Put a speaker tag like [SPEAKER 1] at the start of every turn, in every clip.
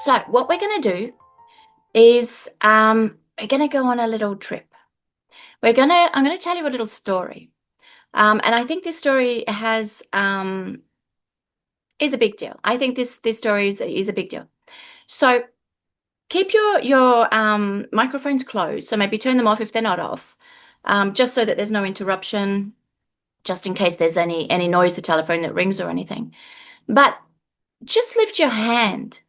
[SPEAKER 1] So what we're going to do is we're going to go on a little trip. I'm going to tell you a little story. And I think this story is a big deal. I think this story is a big deal. So keep your microphones closed. So maybe turn them off if they're not off, just so that there's no interruption, just in case there's any noise, the telephone that rings or anything. But just lift your hand.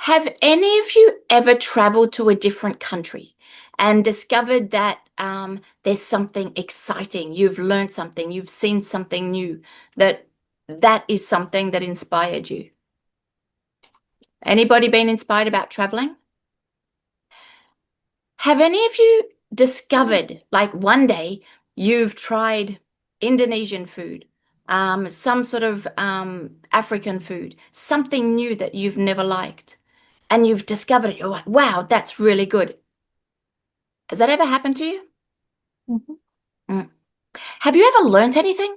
[SPEAKER 1] Have any of you ever traveled to a different country and discovered that there's something exciting? You've learned something, you've seen something new, that is something that inspired you. Anybody been inspired about traveling? Have any of you discovered, like one day you've tried Indonesian food, some sort of African food, something new that you've never liked, and you've discovered it? You're like, wow, that's really good. Has that ever happened to you?
[SPEAKER 2] Mhm.
[SPEAKER 1] Mm. Have you ever learnt anything?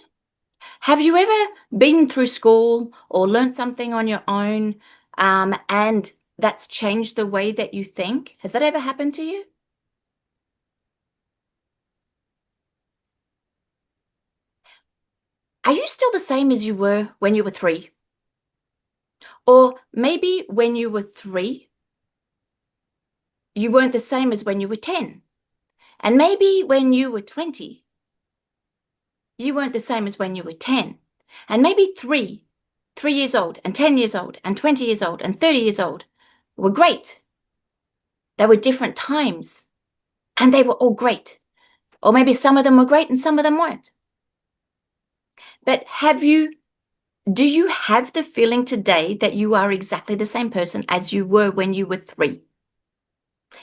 [SPEAKER 1] Have you ever been through school or learnt something on your own, and that's changed the way that you think? Has that ever happened to you? Are you still the same as you were when you were 3? Or maybe when you were 3, you weren't the same as when you were 10. And maybe when you were 20, you weren't the same as when you were 10. And maybe 3 years old, and 10 years old, and 20 years old, and 30 years old were great. They were different times, and they were all great. Or maybe some of them were great and some of them weren't. But do you have the feeling today that you are exactly the same person as you were when you were 3?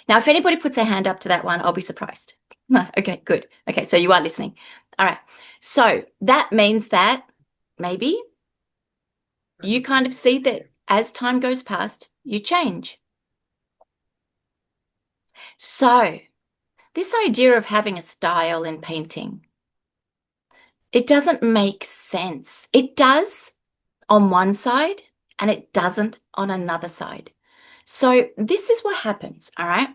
[SPEAKER 1] Now, if anybody puts their hand up to that one, I'll be surprised. No, okay, good. Okay, so you are listening. All right. So that means that maybe you kind of see that as time goes past, you change. So this idea of having a style in painting, it doesn't make sense. It does on one side and it doesn't on another side. So this is what happens, all right,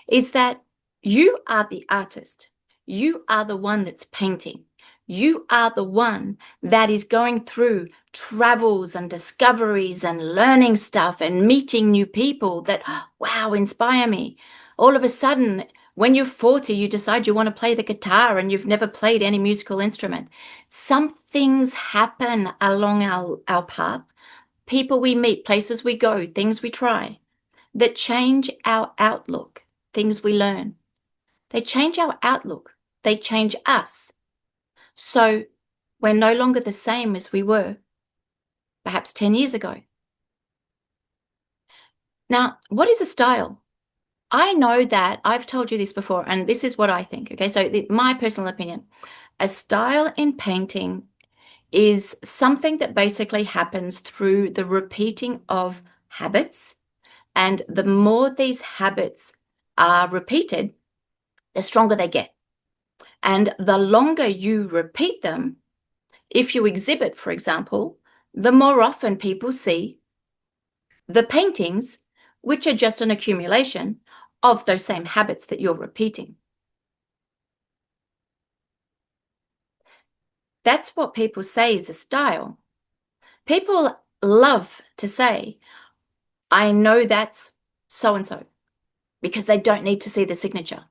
[SPEAKER 1] is that you are the artist. You are the one that's painting. You are the one that is going through travels and discoveries and learning stuff and meeting new people that, wow, inspire me. All of a sudden, when you're 40, you decide you want to play the guitar and you've never played any musical instrument. Some things happen along our path. People we meet, places we go, things we try that change our outlook, things we learn. They change our outlook. They change us. So we're no longer the same as we were perhaps 10 years ago. Now, what is a style? I know that I've told you this before, and this is what I think. Okay, so my personal opinion, a style in painting is something that basically happens through the repeating of habits. And the more these habits are repeated, the stronger they get. And the longer you repeat them, if you exhibit, for example, the more often people see the paintings, which are just an accumulation of those same habits that you're repeating. That's what people say is a style. People love to say, I know that's so-and-so, because they don't need to see the signature.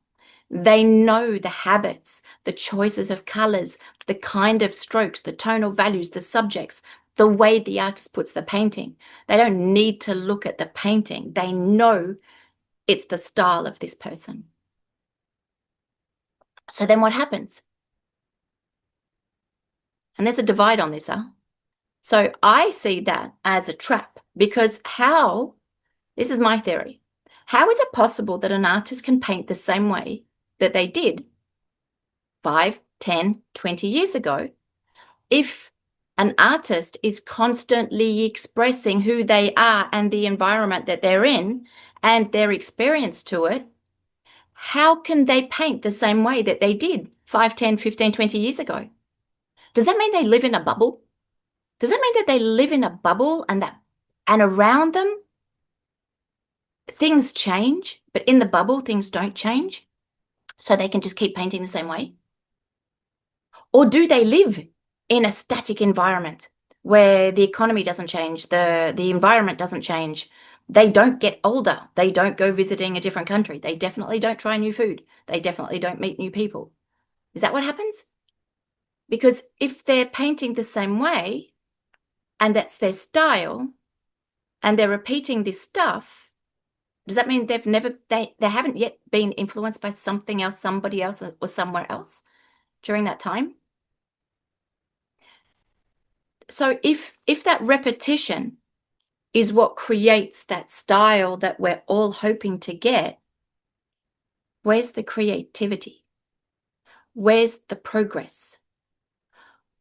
[SPEAKER 1] They know the habits, the choices of colors, the kind of strokes, the tonal values, the subjects, the way the artist puts the painting. They don't need to look at the painting. They know it's the style of this person. So then what happens? And there's a divide on this, huh? So I see that as a trap, because this is my theory, how is it possible that an artist can paint the same way that they did 5, 10, 20 years ago if an artist is constantly expressing who they are and the environment that they're in and their experience to it? How can they paint the same way that they did 5, 10, 15, 20 years ago? Does that mean they live in a bubble? Does that mean that they live in a bubble and that And around them, things change, but in the bubble, things don't change. So they can just keep painting the same way? Or do they live in a static environment where the economy doesn't change, the environment doesn't change? They don't get older. They don't go visiting a different country. They definitely don't try new food. They definitely don't meet new people. Is that what happens? Because if they're painting the same way and that's their style and they're repeating this stuff, does that mean they haven't yet been influenced by something else, somebody else, or somewhere else during that time? So if that repetition is what creates that style that we're all hoping to get, where's the creativity? Where's the progress?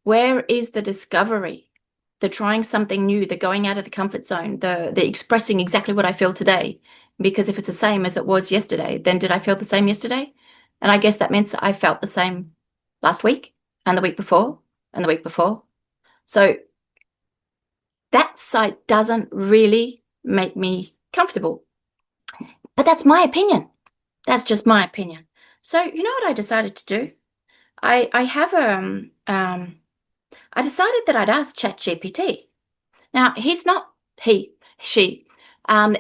[SPEAKER 1] Where is the discovery? The trying something new, the going out of the comfort zone, the expressing exactly what I feel today. Because if it's the same as it was yesterday, then did I feel the same yesterday? And I guess that means that I felt the same last week and the week before and the week before. So that side doesn't really make me comfortable. But that's my opinion. That's just my opinion. So you know what I decided to do? I have I decided that I'd ask ChatGPT. Now she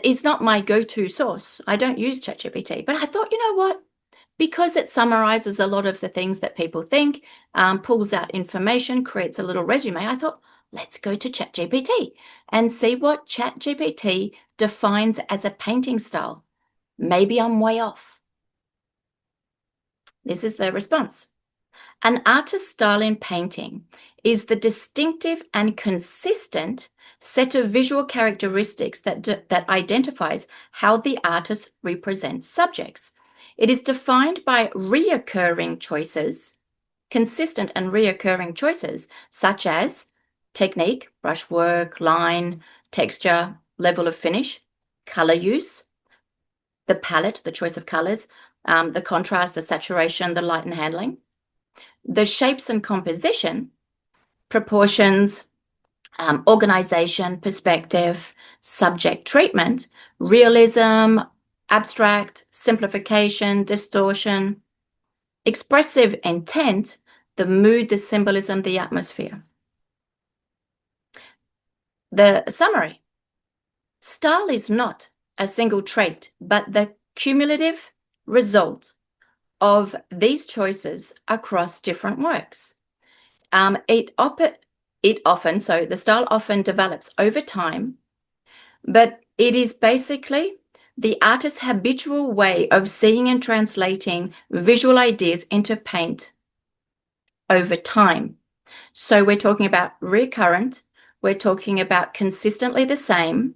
[SPEAKER 1] is not my go-to source. I don't use ChatGPT, but I thought, you know what? Because it summarizes a lot of the things that people think, pulls out information, creates a little resume, I thought, let's go to ChatGPT and see what ChatGPT defines as a painting style. Maybe I'm way off. This is their response. An artist's style in painting is the distinctive and consistent set of visual characteristics that identifies how the artist represents subjects. It is defined by reoccurring choices, consistent and reoccurring choices, such as technique, brushwork, line, texture, level of finish, color use, the palette, the choice of colors, the contrast, the saturation, the light and handling, the shapes and composition, proportions, organization, perspective, subject treatment, realism, abstract, simplification, distortion, expressive intent, the mood, the symbolism, the atmosphere. The summary: style is not a single trait, but the cumulative result of these choices across different works. The style often develops over time, but it is basically the artist's habitual way of seeing and translating visual ideas into paint over time. So we're talking about recurrent, we're talking about consistently the same,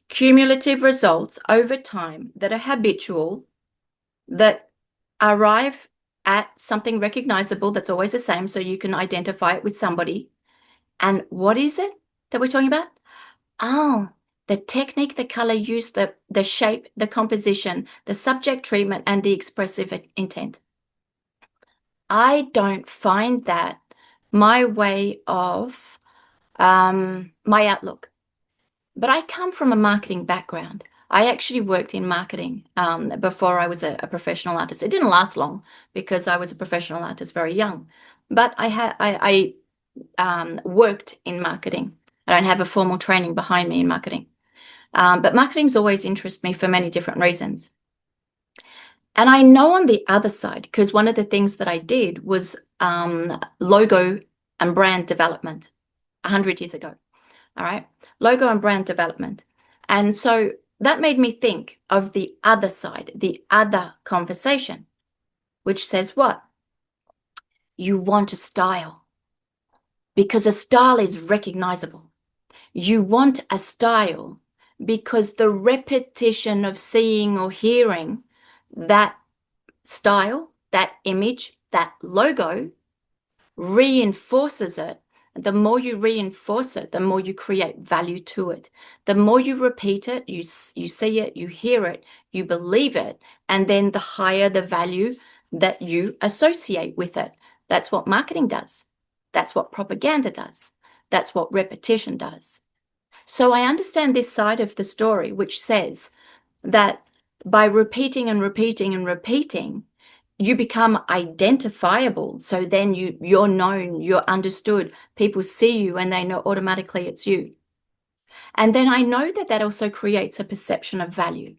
[SPEAKER 1] cumulative results over time that are habitual, that arrive at something recognizable that's always the same, so you can identify it with somebody. And what is it that we're talking about? Oh, the technique, the color use, the shape, the composition, the subject treatment, and the expressive intent. I don't find that my way of my outlook. But I come from a marketing background. I actually worked in marketing before I was a professional artist. It didn't last long because I was a professional artist very young. But I worked in marketing. I don't have a formal training behind me in marketing. But marketing's always interested me for many different reasons. And I know on the other side, because one of the things that I did was logo and brand development 100 years ago. All right, logo and brand development. And so that made me think of the other side, the other conversation, which says what? You want a style because a style is recognizable. You want a style because the repetition of seeing or hearing that style, that image, that logo reinforces it. The more you reinforce it, the more you create value to it. The more you repeat it, you see it, you hear it, you believe it, and then the higher the value that you associate with it. That's what marketing does. That's what propaganda does. That's what repetition does. So I understand this side of the story, which says that by repeating and repeating and repeating, you become identifiable. So then you're known, you're understood. People see you and they know automatically it's you. And then I know that that also creates a perception of value.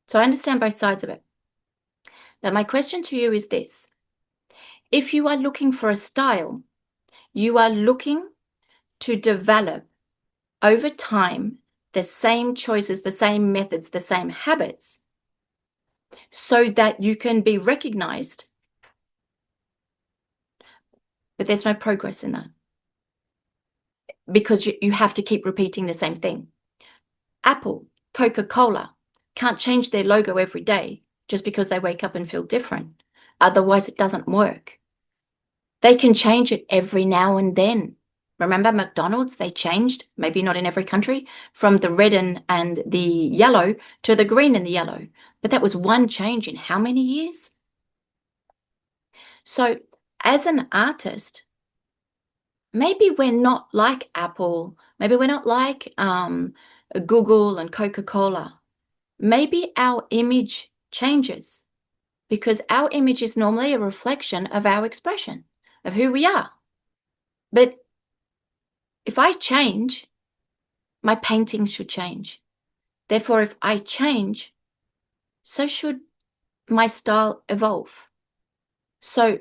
[SPEAKER 1] So I understand both sides of it. But my question to you is this. If you are looking for a style, you are looking to develop over time the same choices, the same methods, the same habits, so that you can be recognized, but there's no progress in that because you have to keep repeating the same thing. Apple, Coca-Cola can't change their logo every day just because they wake up and feel different. Otherwise, it doesn't work. They can change it every now and then. Remember McDonald's, they changed, maybe not in every country, from the red and the yellow to the green and the yellow. But that was one change in how many years? So as an artist, maybe we're not like Apple, maybe we're not like Google and Coca-Cola. Maybe our image changes because our image is normally a reflection of our expression, of who we are. But if I change, my paintings should change. Therefore, if I change, so should my style evolve. So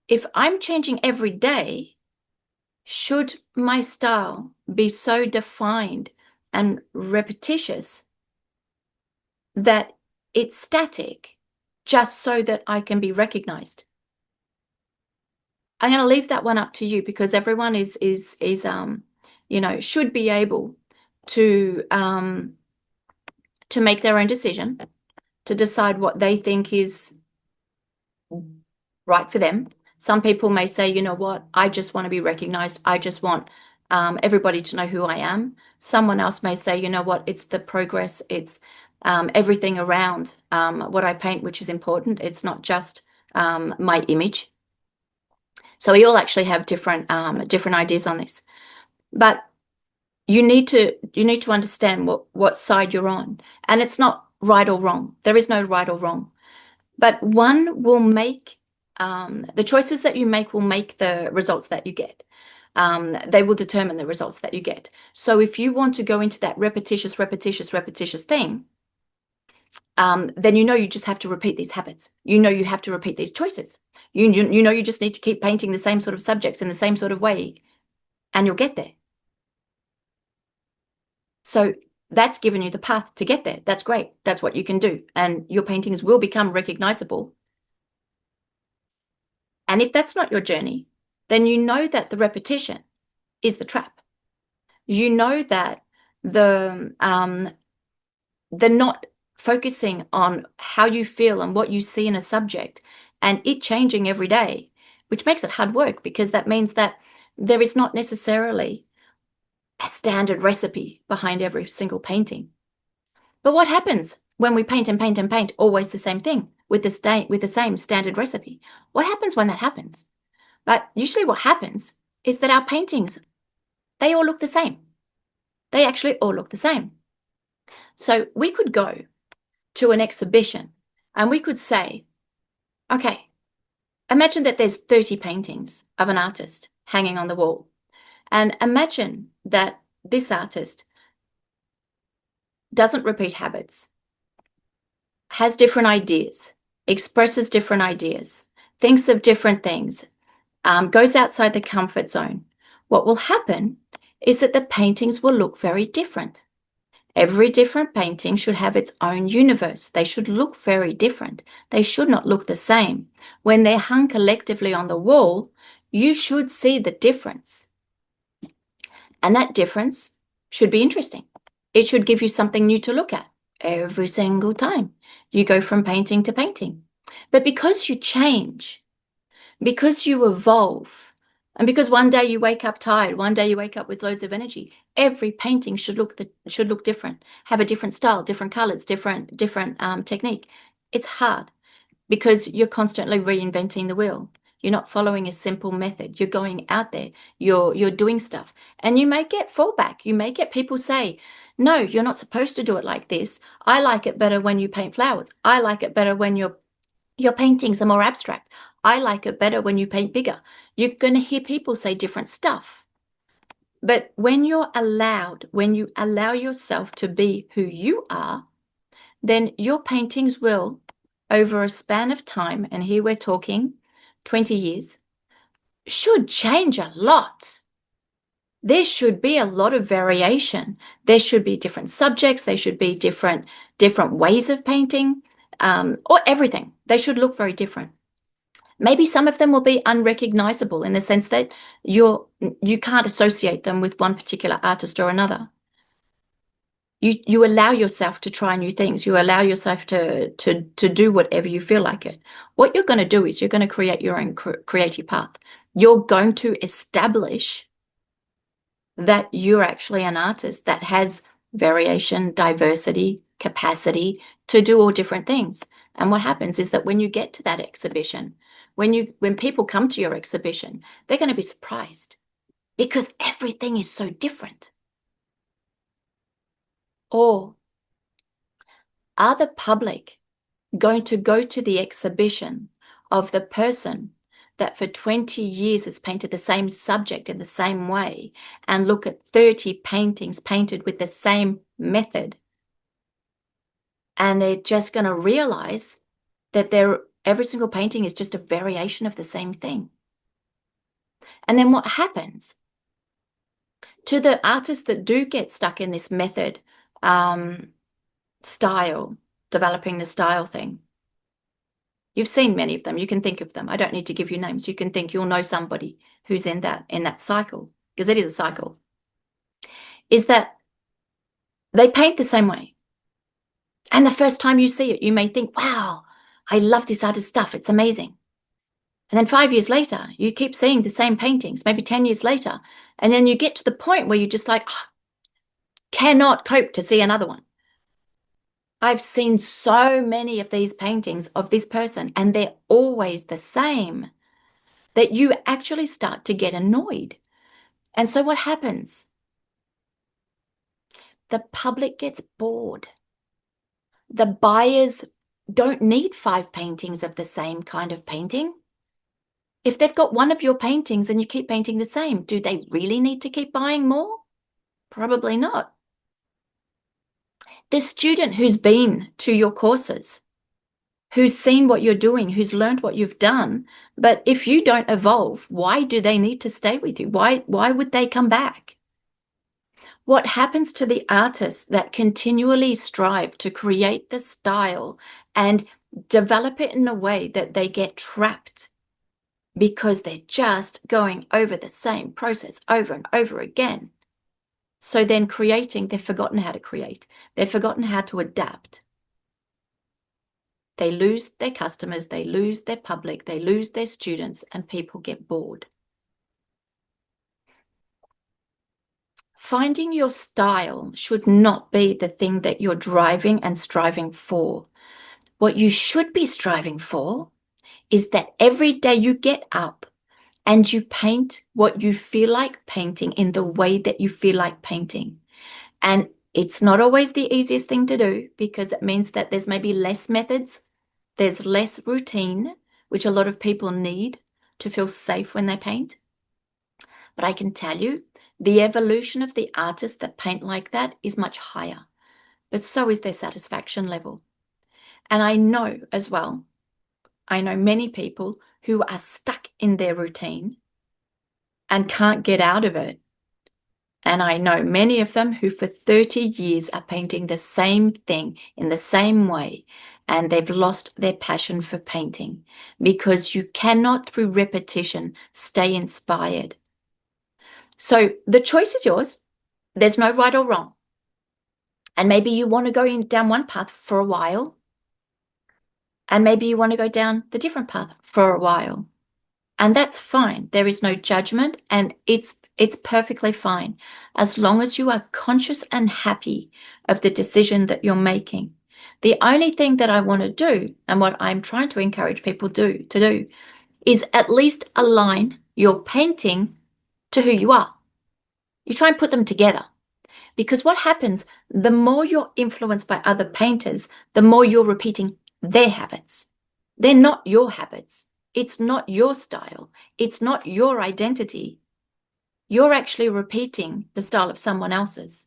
[SPEAKER 1] if I'm changing every day, should my style be so defined and repetitious that it's static just so that I can be recognized? I'm going to leave that one up to you because everyone is should be able to make their own decision, to decide what they think is right for them. Some people may say, you know what, I just want to be recognized. I just want everybody to know who I am. Someone else may say, you know what, it's the progress. It's everything around what I paint, which is important. It's not just my image. So we all actually have different ideas on this. But you need to understand what side you're on. And it's not right or wrong. There is no right or wrong. But one will make the choices that you make will make the results that you get. They will determine the results that you get. So if you want to go into that repetitious thing, then you just have to repeat these habits. You have to repeat these choices. You just need to keep painting the same sort of subjects in the same sort of way, and you'll get there. So that's given you the path to get there. That's great. That's what you can do. And your paintings will become recognizable. And if that's not your journey, then you know that the repetition is the trap. You know that the not focusing on how you feel and what you see in a subject and it changing every day, which makes it hard work because that means that there is not necessarily a standard recipe behind every single painting. But what happens when we paint and paint and paint always the same thing with the same standard recipe? What happens when that happens? But usually what happens is that our paintings, they all look the same. They actually all look the same. So we could go to an exhibition and we could say, okay, imagine that there's 30 paintings of an artist hanging on the wall. And imagine that this artist doesn't repeat habits, has different ideas, expresses different ideas, thinks of different things, goes outside the comfort zone. What will happen is that the paintings will look very different. Every different painting should have its own universe. They should look very different. They should not look the same. When they're hung collectively on the wall, you should see the difference. And that difference should be interesting. It should give you something new to look at every single time you go from painting to painting. But because you change, because you evolve, and because one day you wake up tired, one day you wake up with loads of energy, every painting should look different, have a different style, different colors, different technique. It's hard because you're constantly reinventing the wheel. You're not following a simple method. You're going out there. You're doing stuff. And you may get fallback. You may get people say, no, you're not supposed to do it like this. I like it better when you paint flowers. I like it better when your paintings are more abstract. I like it better when you paint bigger. You're going to hear people say different stuff. But when you allow yourself to be who you are, then your paintings will, over a span of time, and here we're talking 20 years, should change a lot. There should be a lot of variation. There should be different subjects. There should be different ways of painting, or everything. They should look very different. Maybe some of them will be unrecognizable in the sense that you can't associate them with one particular artist or another. You allow yourself to try new things. You allow yourself to do whatever you feel like it. What you're going to do is you're going to create your own creative path. You're going to establish that you're actually an artist that has variation, diversity, capacity to do all different things. And what happens is that when you get to that exhibition, when people come to your exhibition, they're going to be surprised because everything is so different. Or are the public going to go to the exhibition of the person that for 20 years has painted the same subject in the same way and look at 30 paintings painted with the same method? And they're just going to realize that every single painting is just a variation of the same thing. And then what happens to the artists that do get stuck in this method, style, developing the style thing? You've seen many of them. You can think of them. I don't need to give you names. You can think, you'll know somebody who's in that cycle, because it is a cycle. Is that they paint the same way. And the first time you see it, you may think, wow, I love this artist's stuff. It's amazing. And then 5 years later, you keep seeing the same paintings, maybe 10 years later. And then you get to the point where you're just like, oh, cannot cope to see another one. I've seen so many of these paintings of this person, and they're always the same, that you actually start to get annoyed. And so what happens? The public gets bored. The buyers don't need 5 paintings of the same kind of painting. If they've got one of your paintings and you keep painting the same, do they really need to keep buying more? Probably not. The student who's been to your courses, who's seen what you're doing, who's learned what you've done, but if you don't evolve, why do they need to stay with you? Why would they come back? What happens to the artists that continually strive to create the style and develop it in a way that they get trapped because they're just going over the same process over and over again? So then they've forgotten how to create. They've forgotten how to adapt. They lose their customers, they lose their public, they lose their students, and people get bored. Finding your style should not be the thing that you're driving and striving for. What you should be striving for is that every day you get up and you paint what you feel like painting in the way that you feel like painting. And it's not always the easiest thing to do, because it means that there's maybe less methods, there's less routine, which a lot of people need to feel safe when they paint. But I can tell you, the evolution of the artists that paint like that is much higher, but so is their satisfaction level. And I know as well, I know many people who are stuck in their routine and can't get out of it. And I know many of them who for 30 years are painting the same thing in the same way, and they've lost their passion for painting because you cannot, through repetition, stay inspired. So the choice is yours. There's no right or wrong. And maybe you want to go down one path for a while, and maybe you want to go down the different path for a while. And that's fine. There is no judgment, and it's perfectly fine as long as you are conscious and happy of the decision that you're making. The only thing that I want to do, and what I'm trying to encourage people to do, is at least align your painting to who you are. You try and put them together. Because what happens, the more you're influenced by other painters, the more you're repeating their habits. They're not your habits. It's not your style. It's not your identity. You're actually repeating the style of someone else's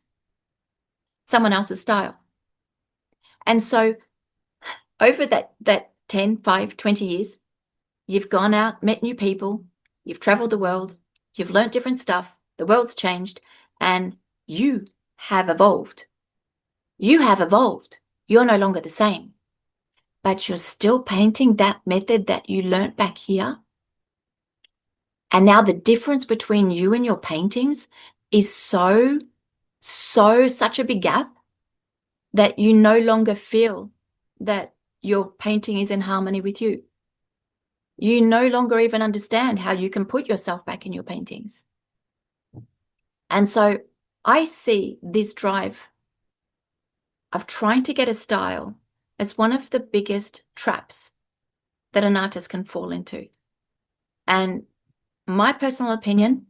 [SPEAKER 1] style. And so over that 10, 5, 20 years, you've gone out, met new people, you've traveled the world, you've learned different stuff, the world's changed, and you have evolved. You have evolved. You're no longer the same. But you're still painting that method that you learned back here. And now the difference between you and your paintings is such a big gap that you no longer feel that your painting is in harmony with you. You no longer even understand how you can put yourself back in your paintings. And so I see this drive of trying to get a style as one of the biggest traps that an artist can fall into. And my personal opinion,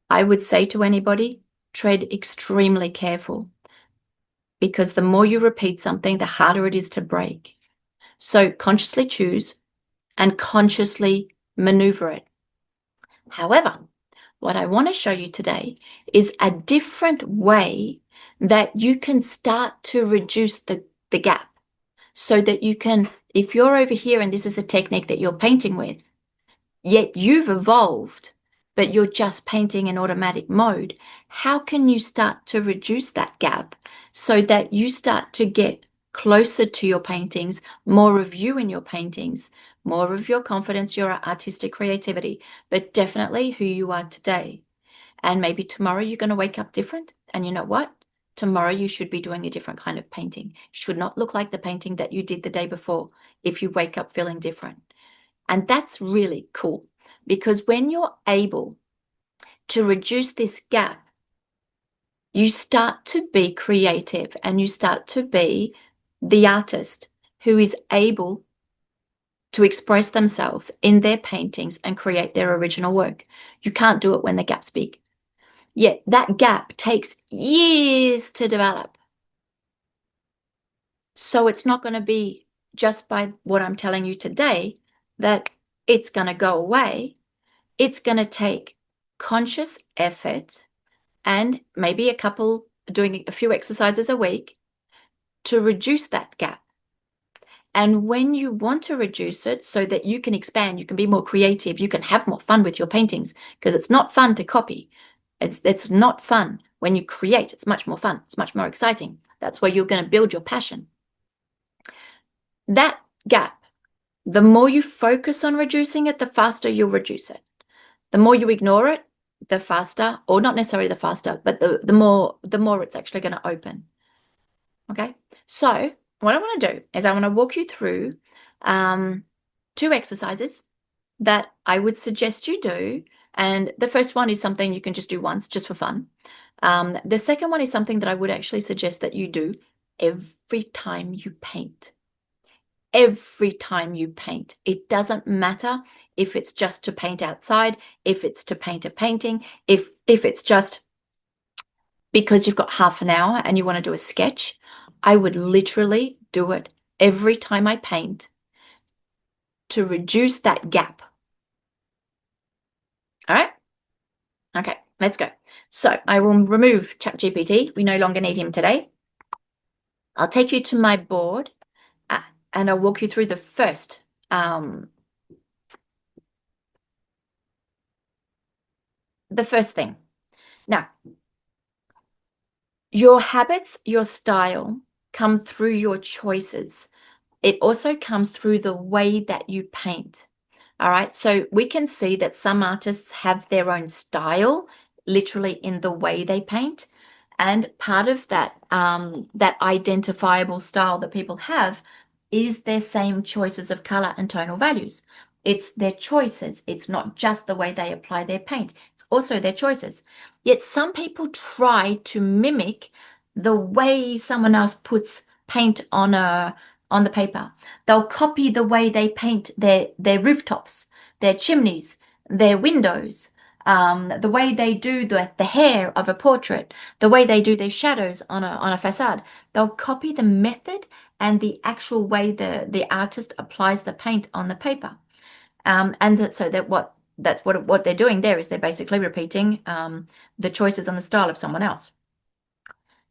[SPEAKER 1] I would say to anybody, tread extremely careful, because the more you repeat something, the harder it is to break. So consciously choose and consciously maneuver it. However, what I want to show you today is a different way that you can start to reduce the gap, so that you can, if you're over here and this is a technique that you're painting with, yet you've evolved, but you're just painting in automatic mode, how can you start to reduce that gap so that you start to get closer to your paintings, more of you in your paintings, more of your confidence, your artistic creativity, but definitely who you are today. And maybe tomorrow you're going to wake up different. And you know what? Tomorrow you should be doing a different kind of painting. Should not look like the painting that you did the day before if you wake up feeling different. And that's really cool, because when you're able to reduce this gap, you start to be creative and you start to be the artist who is able to express themselves in their paintings and create their original work. You can't do it when the gap's big. Yet that gap takes years to develop. So it's not going to be just by what I'm telling you today that it's going to go away. It's going to take conscious effort and maybe doing a few exercises a week to reduce that gap. And when you want to reduce it so that you can expand, you can be more creative, you can have more fun with your paintings, because it's not fun to copy. It's not fun. When you create, it's much more fun. It's much more exciting. That's where you're going to build your passion. That gap, the more you focus on reducing it, the faster you'll reduce it. The more you ignore it, the faster, or not necessarily the faster, but the more it's actually going to open. Okay, so what I want to do is I want to walk you through 2 exercises that I would suggest you do. And the first one is something you can just do once, just for fun. The second one is something that I would actually suggest that you do every time you paint. Every time you paint. It doesn't matter if it's just to paint outside, if it's to paint a painting, if it's just because you've got half an hour and you want to do a sketch. I would literally do it every time I paint to reduce that gap. All right? Okay, let's go. So I will remove ChatGPT. We no longer need him today. I'll take you to my board and I'll walk you through the first thing. Now, your habits, your style come through your choices. It also comes through the way that you paint. All right, so we can see that some artists have their own style, literally in the way they paint. And part of that, that identifiable style that people have is their same choices of color and tonal values. It's their choices. It's not just the way they apply their paint. It's also their choices. Yet some people try to mimic the way someone else puts paint on the paper. They'll copy the way they paint their rooftops. their chimneys, their windows, the way they do the hair of a portrait, the way they do their shadows on a facade. They'll copy the method and the actual way the artist applies the paint on the paper. So what they're doing there is they're basically repeating the choices and the style of someone else.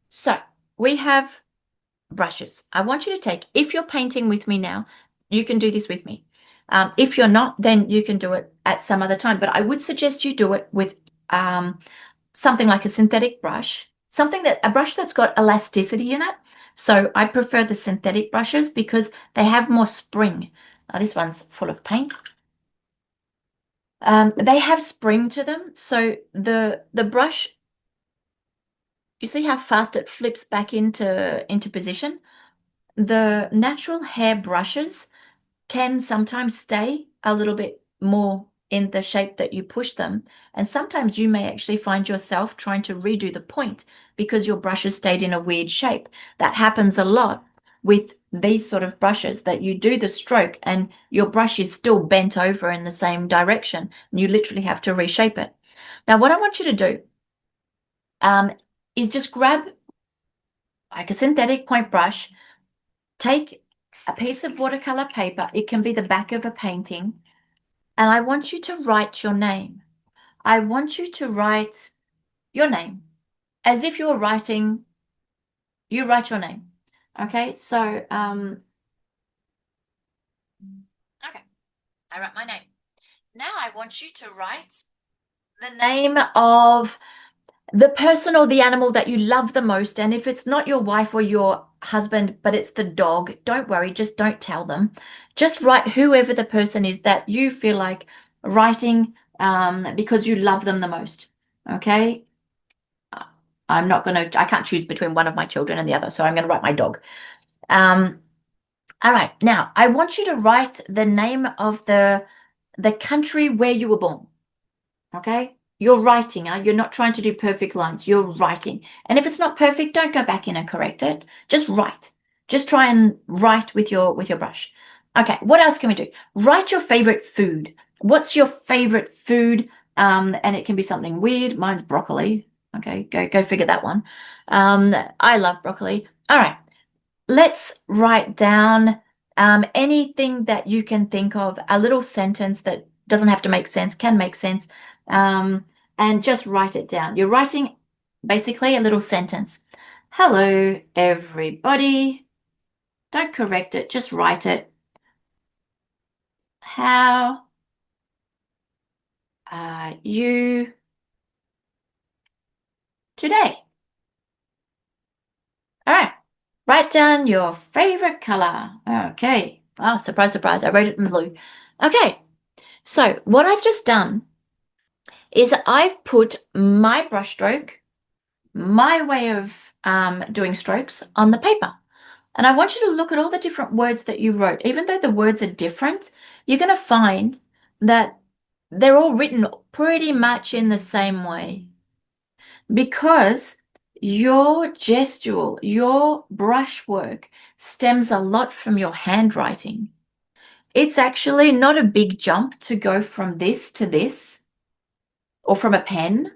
[SPEAKER 1] So we have brushes. I want you to take, if you're painting with me now, you can do this with me. If you're not, then you can do it at some other time. But I would suggest you do it with something like a synthetic brush, a brush that's got elasticity in it. So I prefer the synthetic brushes because they have more spring. This one's full of paint. They have spring to them. So the brush, you see how fast it flips back into position? The natural hair brushes can sometimes stay a little bit more in the shape that you push them. And sometimes you may actually find yourself trying to redo the point because your brushes stayed in a weird shape. That happens a lot with these sort of brushes, that you do the stroke and your brush is still bent over in the same direction and you literally have to reshape it. Now, what I want you to do is just grab like a synthetic point brush, take a piece of watercolor paper. It can be the back of a painting. And I want you to write your name. I want you to write your name as if you write your name. Okay, so, okay, I write my name. Now I want you to write the name of the person or the animal that you love the most. And if it's not your wife or your husband, but it's the dog, don't worry, just don't tell them. Just write whoever the person is that you feel like writing because you love them the most. Okay? I can't choose between one of my children and the other, so I'm going to write my dog. All right, now I want you to write the name of the country where you were born. Okay? You're writing, you're not trying to do perfect lines. You're writing. And if it's not perfect, don't go back in and correct it. Just write. Just try and write with your brush. Okay, what else can we do? Write your favorite food. What's your favorite food? And it can be something weird. Mine's broccoli. Okay, go figure that one. I love broccoli. All right, let's write down anything that you can think of, a little sentence that doesn't have to make sense, can make sense, and just write it down. You're writing basically a little sentence. Hello, everybody. Don't correct it, just write it. How are you today? All right, write down your favorite color. Okay. Oh, surprise, surprise. I wrote it in blue. Okay. So what I've just done is I've put my brush stroke, my way of doing strokes on the paper. And I want you to look at all the different words that you wrote. Even though the words are different, you're going to find that they're all written pretty much in the same way. Because your gestural, your brushwork stems a lot from your handwriting. It's actually not a big jump to go from this to this or from a pen.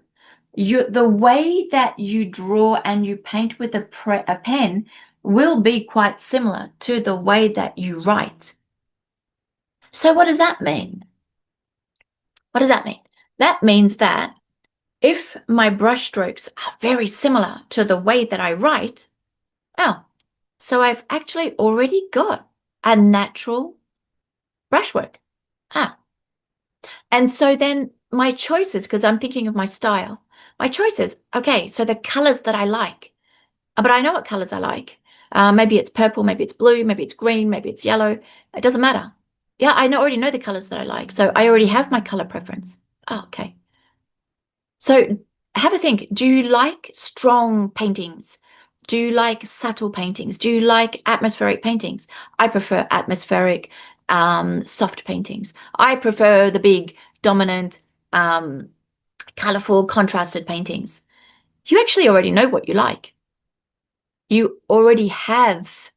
[SPEAKER 1] The way that you draw and you paint with a pen will be quite similar to the way that you write. So what does that mean? What does that mean? That means that if my brush strokes are very similar to the way that I write, so I've actually already got a natural brushwork. And so then my choices, because I'm thinking of my style, my choices, okay, so the colors that I like, but I know what colors I like. Maybe it's purple, maybe it's blue, maybe it's green, maybe it's yellow. It doesn't matter. Yeah, I already know the colors that I like. So I already have my color preference. Oh, okay. So have a think. Do you like strong paintings? Do you like subtle paintings? Do you like atmospheric paintings? I prefer atmospheric, soft paintings. I prefer the big, dominant, colorful, contrasted paintings. You actually already know what you like. You already have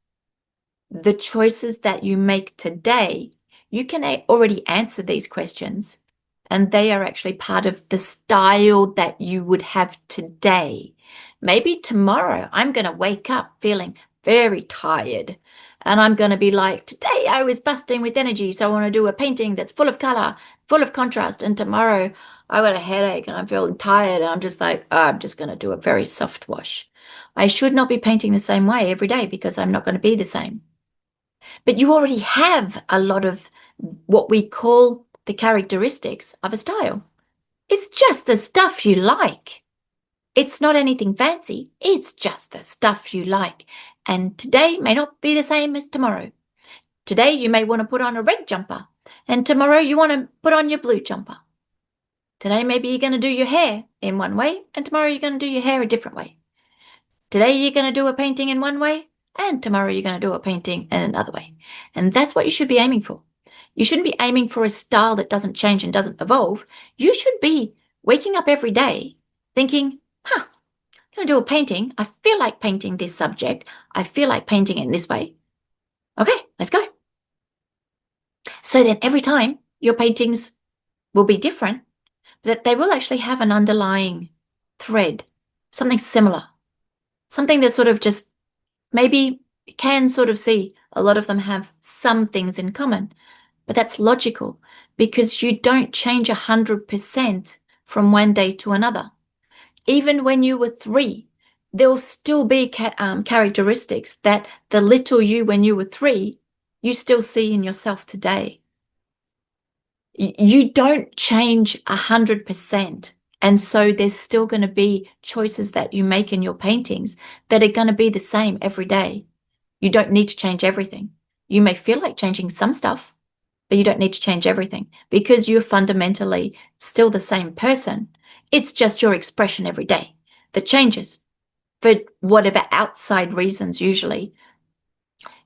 [SPEAKER 1] the choices that you make today. you can already answer these questions, and they are actually part of the style that you would have today. Maybe tomorrow I'm going to wake up feeling very tired, and I'm going to be like, today I was busting with energy, so I want to do a painting that's full of color, full of contrast. And tomorrow I got a headache and I'm feeling tired, and I'm just like, oh, I'm just going to do a very soft wash. I should not be painting the same way every day because I'm not going to be the same. But you already have a lot of what we call the characteristics of a style. It's just the stuff you like. It's not anything fancy. It's just the stuff you like. And today may not be the same as tomorrow. Today you may want to put on a red jumper, and tomorrow you want to put on your blue jumper. Today maybe you're going to do your hair in one way, and tomorrow you're going to do your hair a different way. Today you're going to do a painting in one way, and tomorrow you're going to do a painting in another way. And that's what you should be aiming for. You shouldn't be aiming for a style that doesn't change and doesn't evolve. You should be waking up every day thinking, I'm going to do a painting. I feel like painting this subject. I feel like painting it in this way. Okay, let's go. So then every time your paintings will be different, but they will actually have an underlying thread, something similar, something that sort of just maybe you can sort of see a lot of them have some things in common, but that's logical because you don't change 100% from one day to another. Even when you were 3, there'll still be characteristics that the little you when you were 3, you still see in yourself today. You don't change 100%. And so there's still going to be choices that you make in your paintings that are going to be the same every day. You don't need to change everything. You may feel like changing some stuff, but you don't need to change everything because you're fundamentally still the same person. It's just your expression every day that changes for whatever outside reasons usually.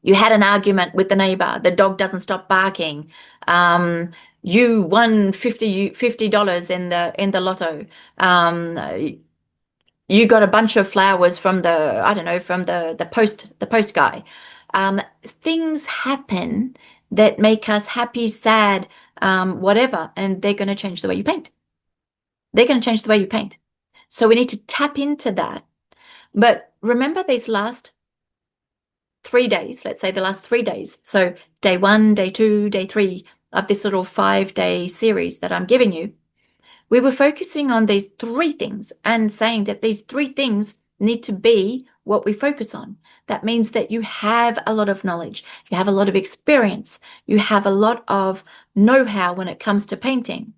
[SPEAKER 1] You had an argument with the neighbor. The dog doesn't stop barking. You won $50 in the lotto. You got a bunch of flowers from the post guy. Things happen that make us happy, sad, whatever, and they're going to change the way you paint. They're going to change the way you paint. So we need to tap into that. But remember these last 3 days, let's say the last 3 days. So day 1, day 2, day 3 of this little 5-day series that I'm giving you. We were focusing on these 3 things and saying that these 3 things need to be what we focus on. That means that you have a lot of knowledge, you have a lot of experience, you have a lot of know-how when it comes to painting.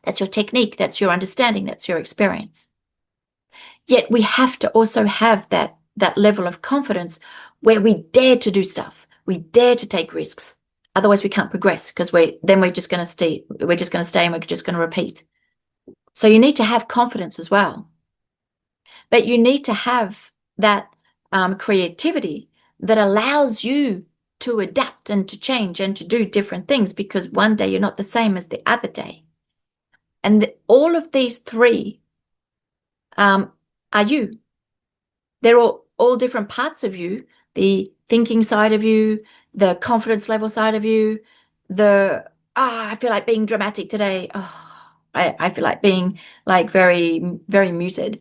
[SPEAKER 1] That's your technique, that's your understanding, that's your experience. Yet we have to also have that level of confidence where we dare to do stuff, we dare to take risks. Otherwise we can't progress because we're just going to stay and we're just going to repeat. So you need to have confidence as well. But you need to have that creativity that allows you to adapt and to change and to do different things because one day you're not the same as the other day. And all of these 3 are you. They're all different parts of you, the thinking side of you, the confidence level side of you, I feel like being dramatic today. I feel like being like very, very muted.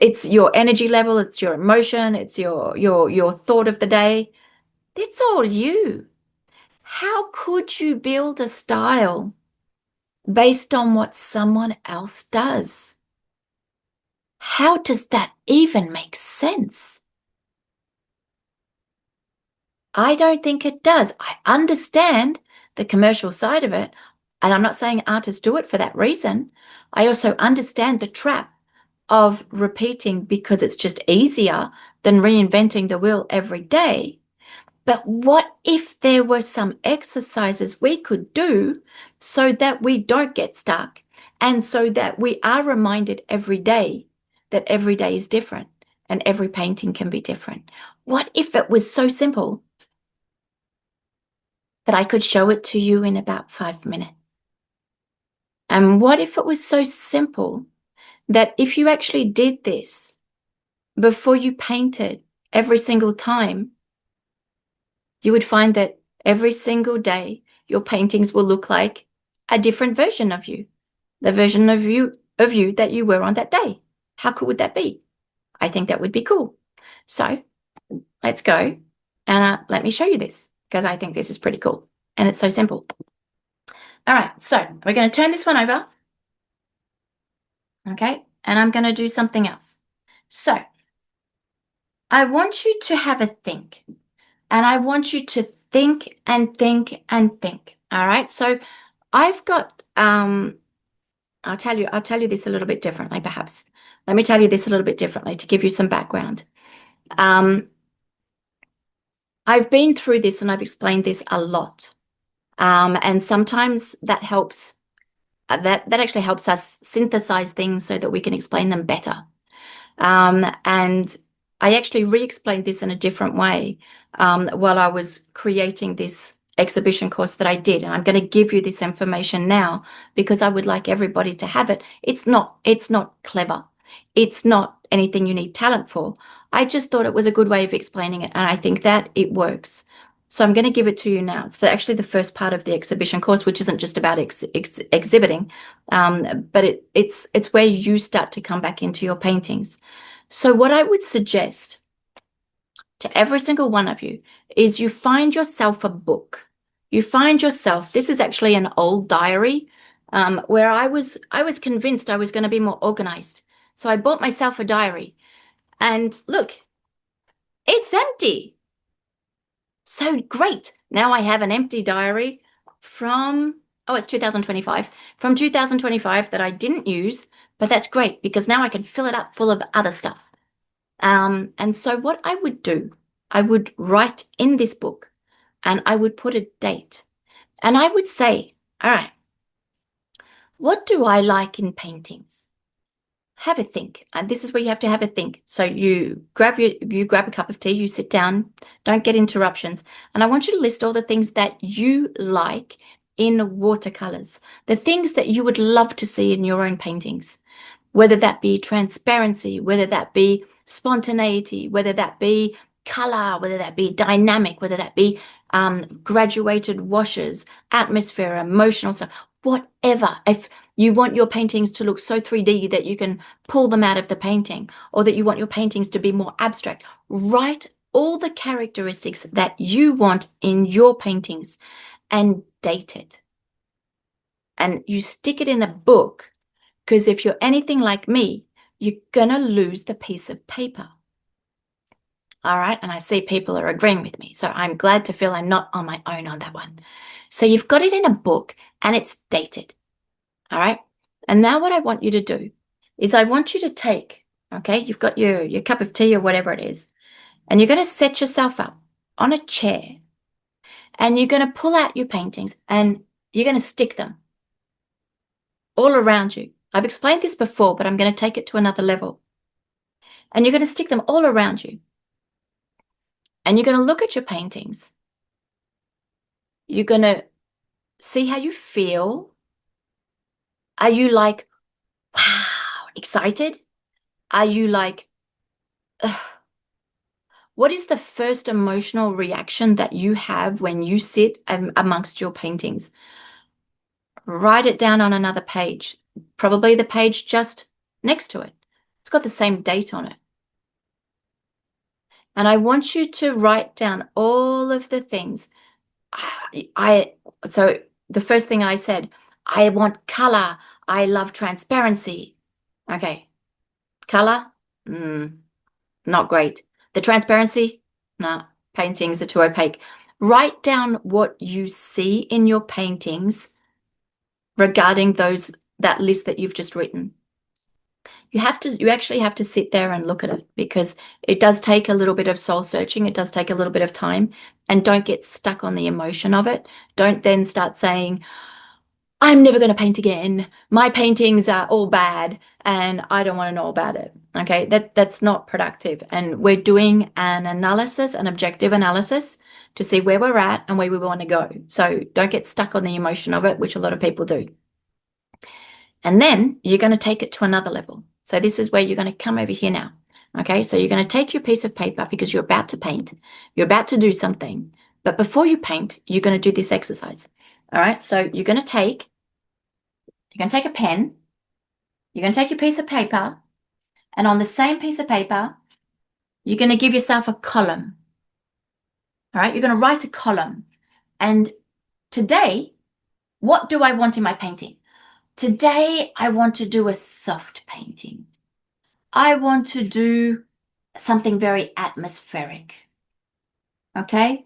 [SPEAKER 1] It's your energy level, it's your emotion, it's your thought of the day. It's all you. How could you build a style based on what someone else does? How does that even make sense? I don't think it does. I understand the commercial side of it, and I'm not saying artists do it for that reason. I also understand the trap of repeating because it's just easier than reinventing the wheel every day. But what if there were some exercises we could do so that we don't get stuck and so that we are reminded every day that every day is different and every painting can be different? What if it was so simple that I could show it to you in about 5 minutes? And what if it was so simple that if you actually did this before you painted every single time, you would find that Every single day, your paintings will look like a different version of you, the version of you that you were on that day. How cool would that be? I think that would be cool. So let's go and let me show you this, because I think this is pretty cool and it's so simple. All right, so we're going to turn this one over. Okay, and I'm going to do something else. So I want you to have a think, and I want you to think and think and think. All right, so I've got I'll tell you this a little bit differently, perhaps. Let me tell you this a little bit differently to give you some background. I've been through this and I've explained this a lot. And sometimes that helps, that actually helps us synthesize things so that we can explain them better. And I actually re-explained this in a different way while I was creating this exhibition course that I did. And I'm going to give you this information now because I would like everybody to have it. It's not clever. It's not anything you need talent for. I just thought it was a good way of explaining it, and I think that it works. So I'm going to give it to you now. It's actually the first part of the exhibition course, which isn't just about exhibiting, but it's where you start to come back into your paintings. So what I would suggest to every single one of you is you find yourself a book. You find yourself, this is actually an old diary where I was convinced I was going to be more organized. So I bought myself a diary, and look, it's empty. So great. Now I have an empty diary from, oh, it's 2025, from 2025 that I didn't use, but that's great because now I can fill it up full of other stuff. And so what I would do, I would write in this book and I would put a date and I would say, all right, what do I like in paintings? Have a think. And this is where you have to have a think. So you grab a cup of tea, you sit down, don't get interruptions. And I want you to list all the things that you like in watercolors, the things that you would love to see in your own paintings, whether that be transparency, whether that be spontaneity, whether that be color, whether that be dynamic, whether that be graduated washes, atmosphere, emotional stuff, whatever. If you want your paintings to look so 3D that you can pull them out of the painting, or that you want your paintings to be more abstract, write all the characteristics that you want in your paintings and date it. And you stick it in a book, because if you're anything like me, you're going to lose the piece of paper. All right, and I see people are agreeing with me, so I'm glad to feel I'm not on my own on that one. So you've got it in a book and it's dated. All right, and now what I want you to do is I want you to take, okay, you've got your cup of tea or whatever it is, and you're going to set yourself up on a chair and you're going to pull out your paintings and you're going to stick them all around you. I've explained this before, but I'm going to take it to another level. And you're going to stick them all around you. And you're going to look at your paintings. You're going to see how you feel. Are you like, wow, excited? Are you like, ugh? What is the first emotional reaction that you have when you sit amongst your paintings? Write it down on another page, probably the page just next to it. It's got the same date on it. And I want you to write down all of the things. So the first thing I said, I want color. I love transparency. Okay. Color? Not great. The transparency? Nah, paintings are too opaque. Write down what you see in your paintings regarding that list that you've just written. You actually have to sit there and look at it, because it does take a little bit of soul searching. It does take a little bit of time, and don't get stuck on the emotion of it. Don't then start saying, I'm never going to paint again. My paintings are all bad and I don't want to know about it. Okay, that's not productive. And we're doing an analysis, an objective analysis, to see where we're at and where we want to go. So don't get stuck on the emotion of it, which a lot of people do. And then you're going to take it to another level. So this is where you're going to come over here now. Okay, so you're going to take your piece of paper, because you're about to paint. You're about to do something. But before you paint, you're going to do this exercise. All right, so you're going to take a pen, you're going to take your piece of paper, and on the same piece of paper, you're going to give yourself a column. All right, you're going to write a column. And today, what do I want in my painting? Today, I want to do a soft painting. I want to do something very atmospheric. Okay?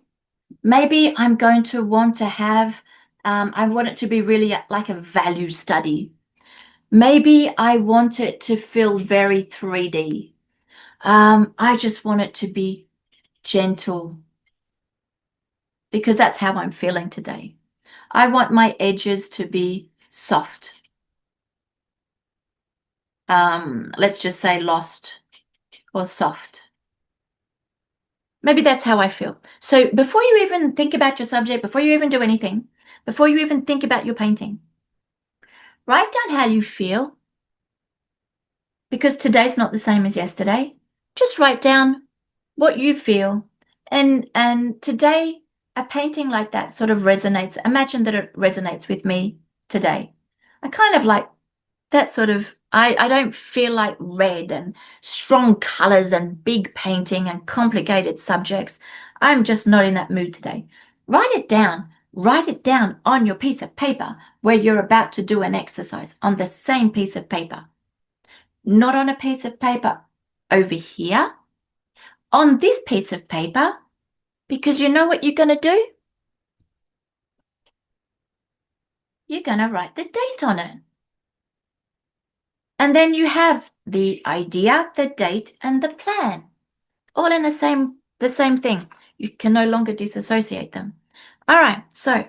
[SPEAKER 1] Maybe I'm going to want to have, I want it to be really like a value study. Maybe I want it to feel very 3D. I just want it to be gentle because that's how I'm feeling today. I want my edges to be soft. Let's just say lost or soft. Maybe that's how I feel. So before you even think about your subject, before you even do anything, before you even think about your painting, write down how you feel, because today's not the same as yesterday. Just write down what you feel. And today, a painting like that sort of resonates. Imagine that it resonates with me today. I kind of like that sort of, I don't feel like red and strong colors and big painting and complicated subjects. I'm just not in that mood today. Write it down. Write it down on your piece of paper where you're about to do an exercise on the same piece of paper. Not on a piece of paper over here, on this piece of paper, because you know what you're going to do? You're going to write the date on it. And then you have the idea, the date, and the plan, all in the same thing. You can no longer disassociate them. All right, so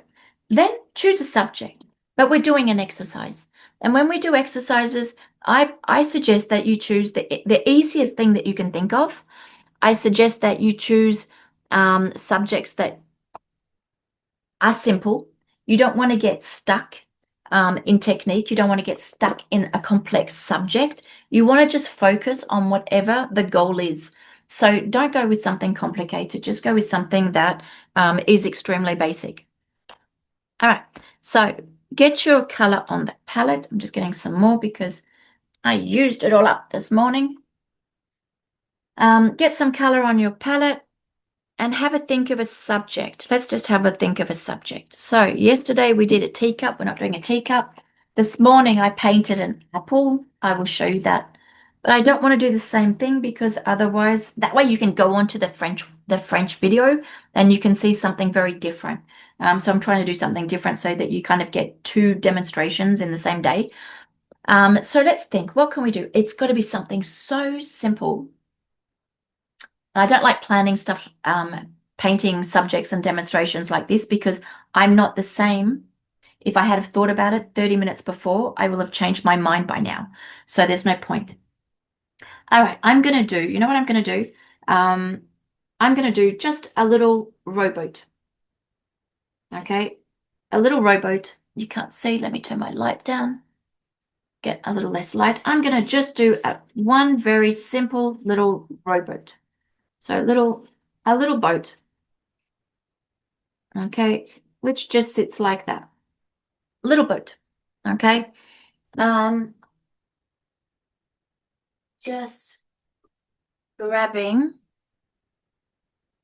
[SPEAKER 1] then choose a subject, but we're doing an exercise. And when we do exercises, I suggest that you choose the easiest thing that you can think of. I suggest that you choose subjects that are simple. You don't want to get stuck in technique. You don't want to get stuck in a complex subject. You want to just focus on whatever the goal is. So don't go with something complicated. Just go with something that is extremely basic. All right, so get your color on the palette. I'm just getting some more because I used it all up this morning. Get some color on your palette and have a think of a subject. Let's just have a think of a subject. So yesterday we did a teacup. We're not doing a teacup. This morning I painted an apple. I will show you that. But I don't want to do the same thing because otherwise, that way you can go on to the French video and you can see something very different. So I'm trying to do something different so that you kind of get two demonstrations in the same day. So let's think, what can we do? It's got to be something so simple. And I don't like planning stuff, painting subjects and demonstrations like this because I'm not the same. If I had have thought about it 30 minutes before, I will have changed my mind by now. So there's no point. All right, I'm going to do, you know what I'm going to do? I'm going to do just a little rowboat. Okay, a little rowboat. You can't see. Let me turn my light down. Get a little less light. I'm going to just do one very simple little rowboat. So a little boat. Okay, which just sits like that. Little boat. Okay. Just grabbing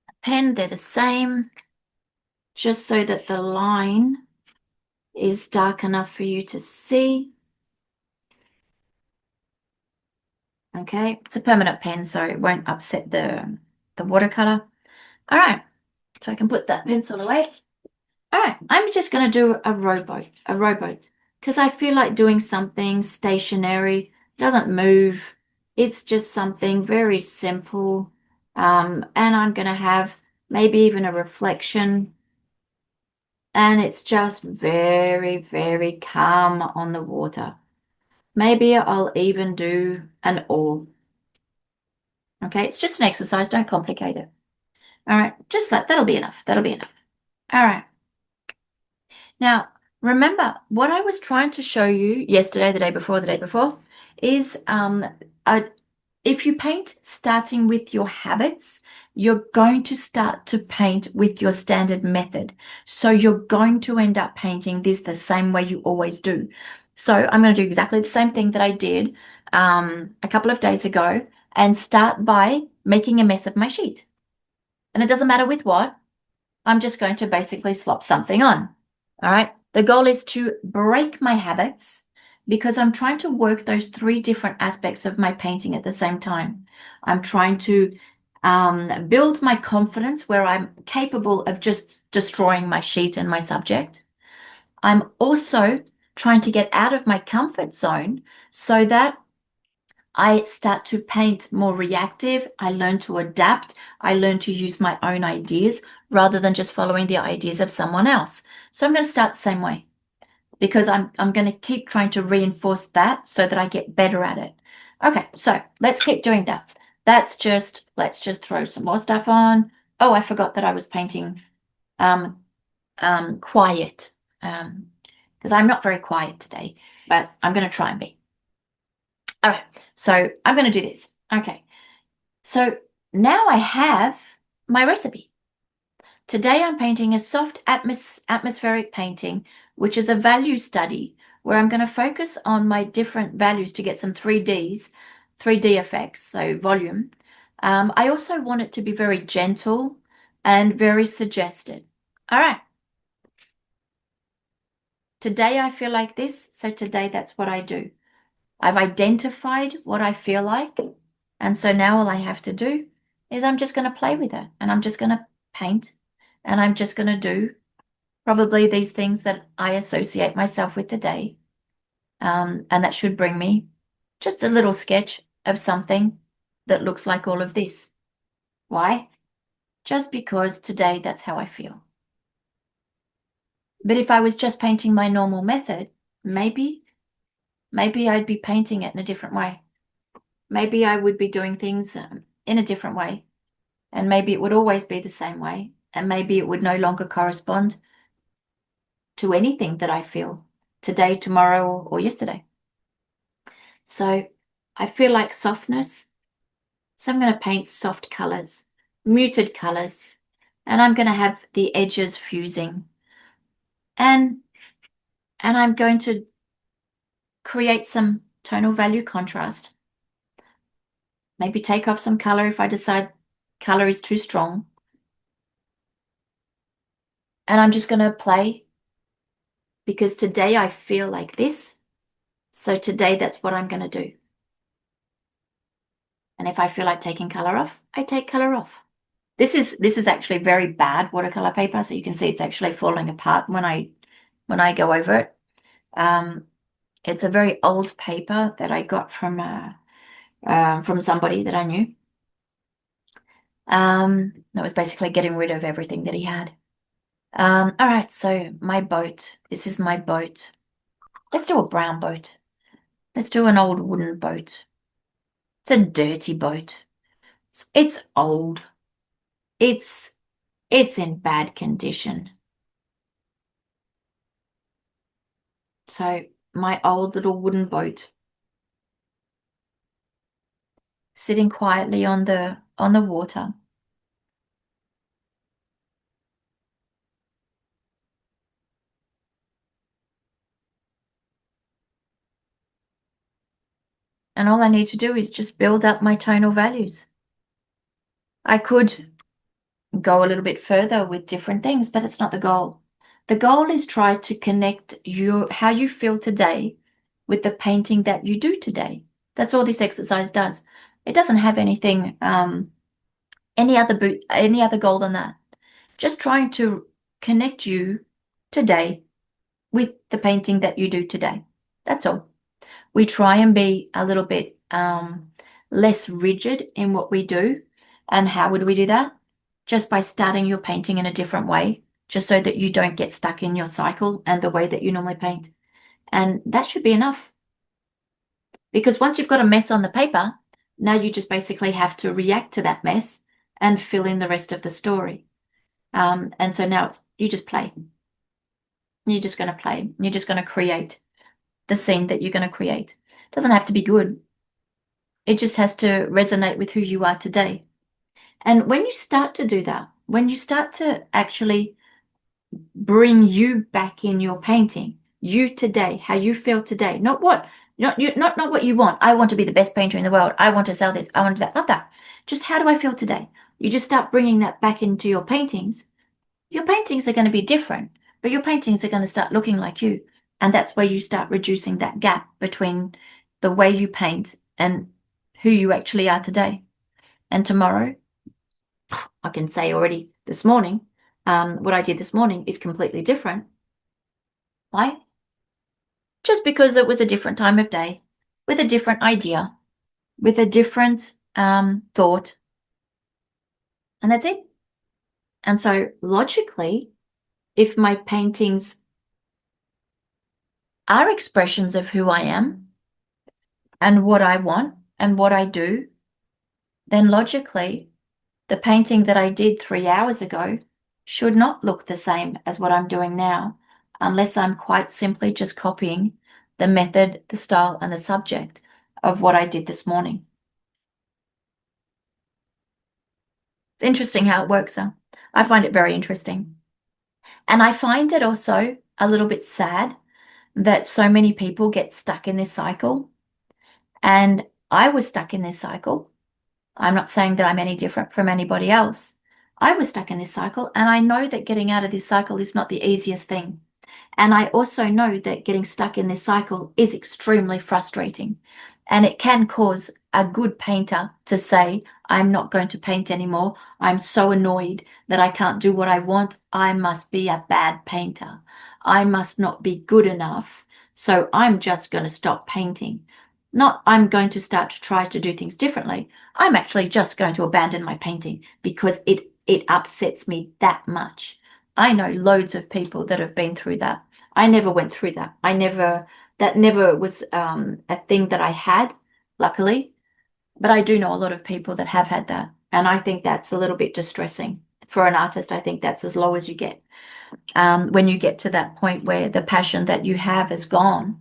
[SPEAKER 1] a pen, they're the same, just so that the line is dark enough for you to see. Okay, it's a permanent pen, so it won't upset the watercolor. All right, so I can put that pencil away. All right, I'm just going to do a rowboat, because I feel like doing something stationary, doesn't move. It's just something very simple. And I'm going to have maybe even a reflection. And it's just very, very calm on the water. Maybe I'll even do an oar. Okay, it's just an exercise. Don't complicate it. All right, just that'll be enough. That'll be enough. All right. Now, remember what I was trying to show you yesterday, the day before, is if you paint starting with your habits, you're going to start to paint with your standard method. So you're going to end up painting this the same way you always do. So I'm going to do exactly the same thing that I did a couple of days ago and start by making a mess of my sheet. And it doesn't matter with what, I'm just going to basically slop something on. All right. The goal is to break my habits because I'm trying to work those three different aspects of my painting at the same time. I'm trying to build my confidence where I'm capable of just destroying my sheet and my subject. I'm also trying to get out of my comfort zone so that I start to paint more reactive. I learn to adapt. I learn to use my own ideas rather than just following the ideas of someone else. So I'm going to start the same way because I'm going to keep trying to reinforce that so that I get better at it. Okay, so let's keep doing that. Let's just throw some more stuff on. Oh, I forgot that I was painting quiet because I'm not very quiet today, but I'm going to try and be. All right, so I'm going to do this. Okay, so now I have my recipe. Today I'm painting a soft atmospheric painting, which is a value study where I'm going to focus on my different values to get some 3D effects, so volume. I also want it to be very gentle and very suggested. All right. Today I feel like this, so today that's what I do. I've identified what I feel like, and so now all I have to do is I'm just going to play with it, and I'm just going to paint, and I'm just going to do probably these things that I associate myself with today, and that should bring me just a little sketch of something that looks like all of this. Why? Just because today that's how I feel. But if I was just painting my normal method, maybe I'd be painting it in a different way. Maybe I would be doing things in a different way. And maybe it would always be the same way. And maybe it would no longer correspond to anything that I feel today, tomorrow, or yesterday. So I feel like softness. So I'm going to paint soft colors, muted colors, and I'm going to have the edges fusing. And I'm going to create some tonal value contrast. Maybe take off some color if I decide color is too strong. And I'm just going to play because today I feel like this. So today that's what I'm going to do. And if I feel like taking color off, I take color off. This is actually very bad watercolor paper, so you can see it's actually falling apart when I go over it. It's a very old paper that I got from somebody that I knew. That was basically getting rid of everything that he had. All right, so my boat. This is my boat. Let's do a brown boat. Let's do an old wooden boat. It's a dirty boat. It's old. It's in bad condition. So my old little wooden boat sitting quietly on the water. And all I need to do is just build up my tonal values. I could go a little bit further with different things, but it's not the goal. The goal is try to connect how you feel today with the painting that you do today. That's all this exercise does. It doesn't have anything, any other goal than that. Just trying to connect you today with the painting that you do today. That's all. We try and be a little bit less rigid in what we do. And how would we do that? Just by starting your painting in a different way, just so that you don't get stuck in your cycle and the way that you normally paint. And that should be enough. Because once you've got a mess on the paper, now you just basically have to react to that mess and fill in the rest of the story. And so now you just play. You're just going to play. You're just going to create the scene that you're going to create. It doesn't have to be good. It just has to resonate with who you are today. And when you start to do that, when you start to actually bring you back in your painting, you today, how you feel today, not what you want. I want to be the best painter in the world. I want to sell this. I want to do that. Not that. Just how do I feel today? You just start bringing that back into your paintings. Your paintings are going to be different, but your paintings are going to start looking like you. And that's where you start reducing that gap between the way you paint and who you actually are today. And tomorrow, I can say already this morning, what I did this morning is completely different. Why? Just because it was a different time of day, with a different idea, with a different thought, and that's it. And so logically, if my paintings are expressions of who I am and what I want and what I do, then logically, the painting that I did 3 hours ago should not look the same as what I'm doing now, unless I'm quite simply just copying the method, the style, and the subject of what I did this morning. It's interesting how it works, huh? I find it very interesting. And I find it also a little bit sad that so many people get stuck in this cycle. And I was stuck in this cycle. I'm not saying that I'm any different from anybody else. I was stuck in this cycle, and I know that getting out of this cycle is not the easiest thing. And I also know that getting stuck in this cycle is extremely frustrating. And it can cause a good painter to say, I'm not going to paint anymore. I'm so annoyed that I can't do what I want. I must be a bad painter. I must not be good enough. So I'm just going to stop painting. Not I'm going to start to try to do things differently. I'm actually just going to abandon my painting because it upsets me that much. I know loads of people that have been through that. I never went through that. That never was a thing that I had, luckily. But I do know a lot of people that have had that. And I think that's a little bit distressing. For an artist, I think that's as low as you get. When you get to that point where the passion that you have is gone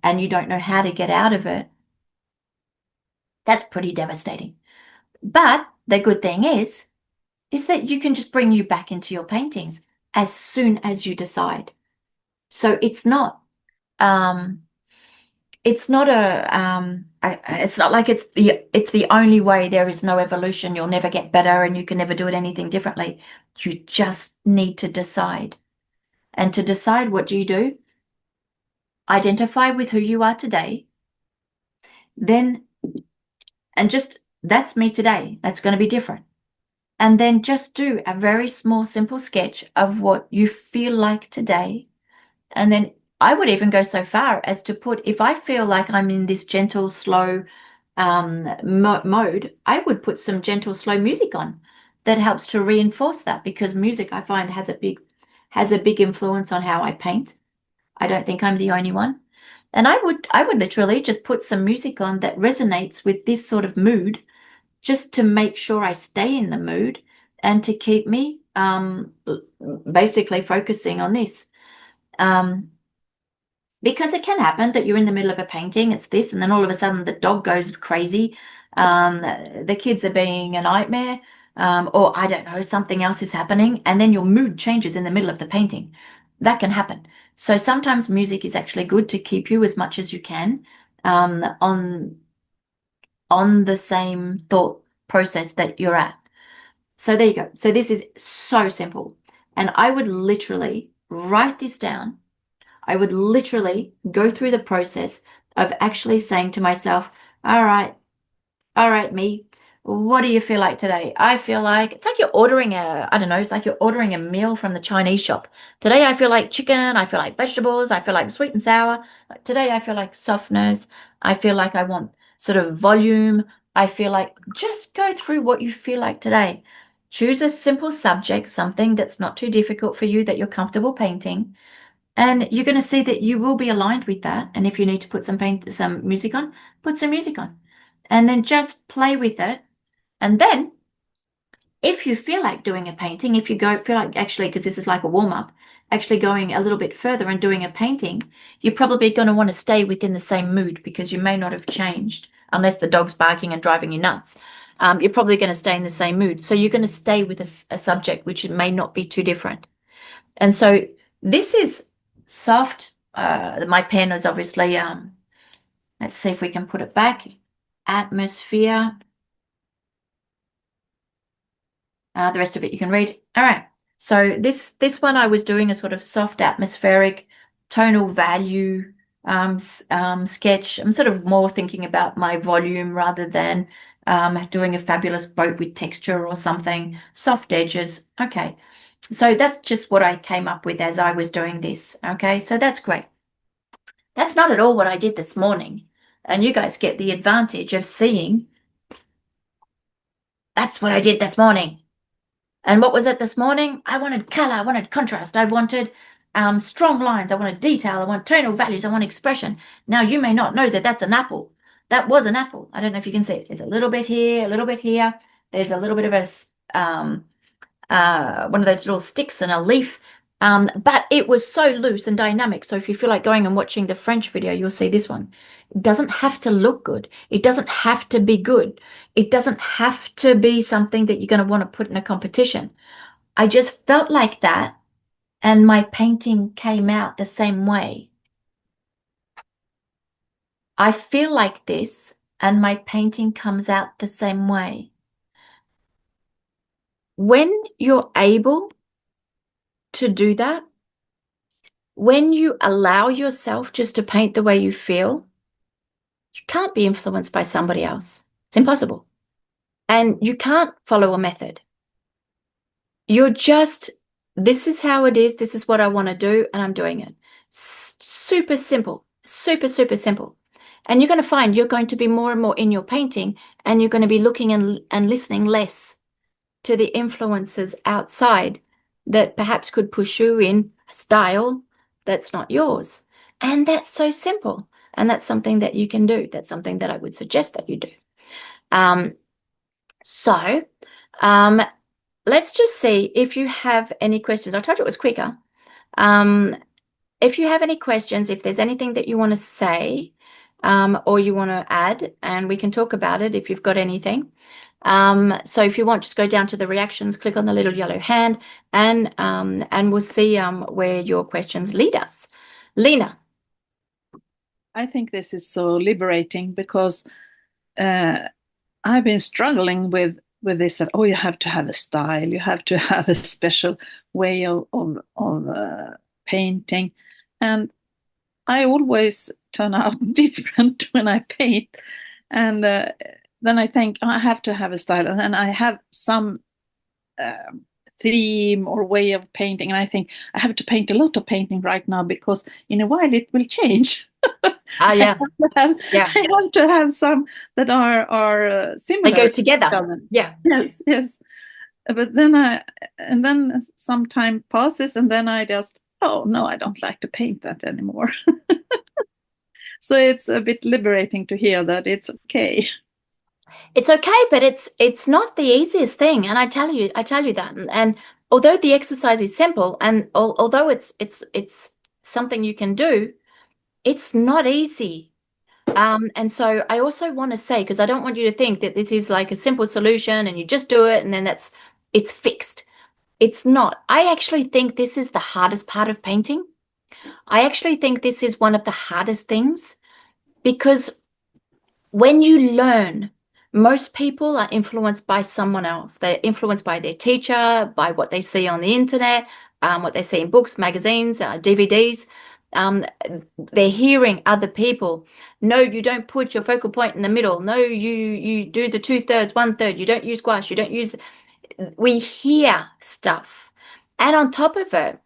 [SPEAKER 1] and you don't know how to get out of it, that's pretty devastating. But the good thing is that you can just bring you back into your paintings as soon as you decide. So it's not it's not it's not like it's the only way. There is no evolution. You'll never get better and you can never do it anything differently. You just need to decide. And to decide, what do? Identify with who you are today. Then, and just, that's me today. That's going to be different. And then just do a very small, simple sketch of what you feel like today. And then I would even go so far as to put, if I feel like I'm in this gentle, slow mode, I would put some gentle, slow music on that helps to reinforce that, because music, I find, has a big influence on how I paint. I don't think I'm the only one. And I would literally just put some music on that resonates with this sort of mood, just to make sure I stay in the mood and to keep me basically focusing on this. Because it can happen that you're in the middle of a painting, it's this, and then all of a sudden the dog goes crazy, the kids are being a nightmare, or I don't know, something else is happening, and then your mood changes in the middle of the painting. That can happen. So sometimes music is actually good to keep you as much as you can on the same thought process that you're at. So there you go. So this is so simple. And I would literally write this down. I would literally go through the process of actually saying to myself, all right, me, what do you feel like today? I feel like, it's like you're ordering it's like you're ordering a meal from the Chinese shop. Today I feel like chicken, I feel like vegetables, I feel like sweet and sour. Today I feel like softness. I feel like I want sort of volume. I feel like, just go through what you feel like today. Choose a simple subject, something that's not too difficult for you, that you're comfortable painting. And you're going to see that you will be aligned with that. And if you need to put some music on, put some music on. And then just play with it. And then if you feel like doing a painting, if you feel like actually, because this is like a warm-up, actually going a little bit further and doing a painting, you're probably going to want to stay within the same mood, because you may not have changed unless the dog's barking and driving you nuts. You're probably going to stay in the same mood. So you're going to stay with a subject which may not be too different. And so this is soft. My pen is obviously, let's see if we can put it back. Atmosphere. The rest of it you can read. All right. So this one I was doing a sort of soft atmospheric tonal value sketch. I'm sort of more thinking about my volume rather than doing a fabulous boat with texture or something. Soft edges. Okay. So that's just what I came up with as I was doing this. Okay. So that's great. That's not at all what I did this morning. And you guys get the advantage of seeing that's what I did this morning. And what was it this morning? I wanted color, I wanted contrast, I wanted strong lines, I wanted detail, I want tonal values, I want expression. Now, you may not know that that's an apple. That was an apple. I don't know if you can see it. There's a little bit here, a little bit here. There's a little bit of a one of those little sticks and a leaf. But it was so loose and dynamic. So if you feel like going and watching the French video, you'll see this one. It doesn't have to look good. It doesn't have to be good. It doesn't have to be something that you're going to want to put in a competition. I just felt like that, and my painting came out the same way. I feel like this, and my painting comes out the same way. When you're able to do that, when you allow yourself just to paint the way you feel, you can't be influenced by somebody else. It's impossible. And you can't follow a method. You're just, this is how it is. This is what I want to do, and I'm doing it. Super simple, super, super simple. And you're going to find you're going to be more and more in your painting, and you're going to be looking and listening less to the influences outside that perhaps could push you in a style that's not yours. And that's so simple. And that's something that you can do. That's something that I would suggest that you do. So let's just see if you have any questions. I told you it was quicker. If you have any questions, if there's anything that you want to say or you want to add, and we can talk about it if you've got anything. So if you want, just go down to the reactions, click on the little yellow hand, and we'll see where your questions lead us. Lena.
[SPEAKER 2] I think this is so liberating because I've been struggling with this that, oh, you have to have a style, you have to have a special way of painting, and I always turn out different when I paint, and then I think, oh, I have to have a style, and then I have some theme or way of painting, and I think I have to paint a lot of painting right now because in a while it will change.
[SPEAKER 1] Ah, yeah.
[SPEAKER 2] I have to have some that are similar.
[SPEAKER 1] They go together. Yeah.
[SPEAKER 2] Yes. But then some time passes, and then I just, oh no, I don't like to paint that anymore. So it's a bit liberating to hear that it's okay.
[SPEAKER 1] It's okay, but it's not the easiest thing, and I tell you that. And although the exercise is simple, and although it's something you can do, it's not easy. And so I also want to say, because I don't want you to think that this is like a simple solution and you just do it and then it's fixed. It's not. I actually think this is the hardest part of painting. I actually think this is one of the hardest things, because when you learn, most people are influenced by someone else. They're influenced by their teacher, by what they see on the internet, what they see in books, magazines, DVDs. They're hearing other people. No, you don't put your focal point in the middle. No, you do the 2/3, 1/3. You don't use gouache. You don't use. We hear stuff. And on top of it,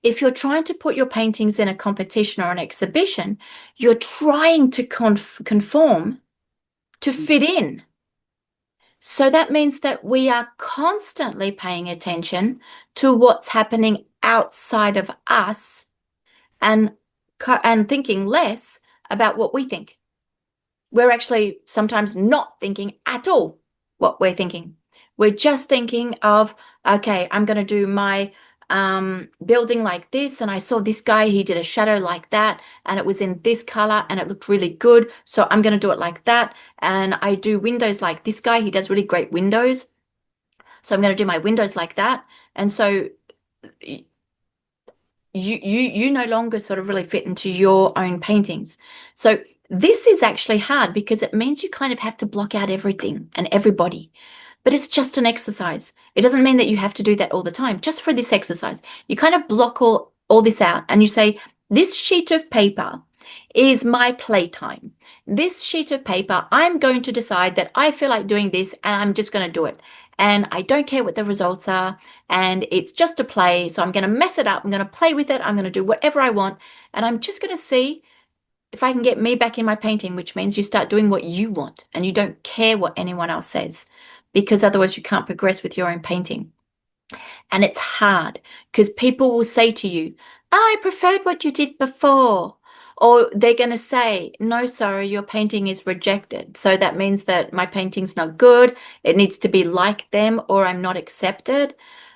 [SPEAKER 1] if you're trying to put your paintings in a competition or an exhibition, you're trying to conform to fit in. So that means that we are constantly paying attention to what's happening outside of us and thinking less about what we think. We're actually sometimes not thinking at all what we're thinking. We're just thinking of, okay, I'm going to do my building like this, and I saw this guy, he did a shadow like that, and it was in this color, and it looked really good. So I'm going to do it like that. And I do windows like this guy, he does really great windows. So I'm going to do my windows like that. And so you no longer sort of really fit into your own paintings. So this is actually hard because it means you kind of have to block out everything and everybody. But it's just an exercise. It doesn't mean that you have to do that all the time. Just for this exercise, you kind of block all this out and you say, this sheet of paper is my playtime. This sheet of paper, I'm going to decide that I feel like doing this and I'm just going to do it. And I don't care what the results are. And it's just a play. So I'm going to mess it up. I'm going to play with it. I'm going to do whatever I want. And I'm just going to see if I can get me back in my painting, which means you start doing what you want and you don't care what anyone else says, because otherwise you can't progress with your own painting. And it's hard because people will say to you, I preferred what you did before. Or they're going to say, no, sorry, your painting is rejected. So that means that my painting's not good. It needs to be like them or I'm not accepted.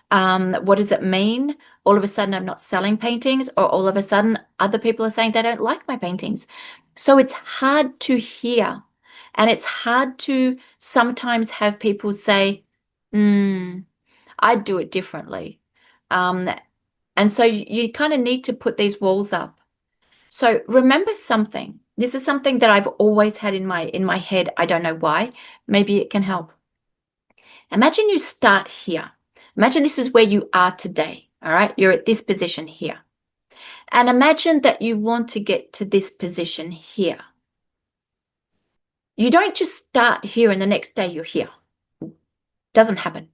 [SPEAKER 1] What does it mean? All of a sudden, I'm not selling paintings, or all of a sudden, other people are saying they don't like my paintings. So it's hard to hear. And it's hard to sometimes have people say, hmm, I'd do it differently. Um, and so you kind of need to put these walls up. So remember something. This is something that I've always had in my head. I don't know why. Maybe it can help. Imagine you start here. Imagine this is where you are today. All right. You're at this position here. And imagine that you want to get to this position here. You don't just start here and the next day you're here. Doesn't happen.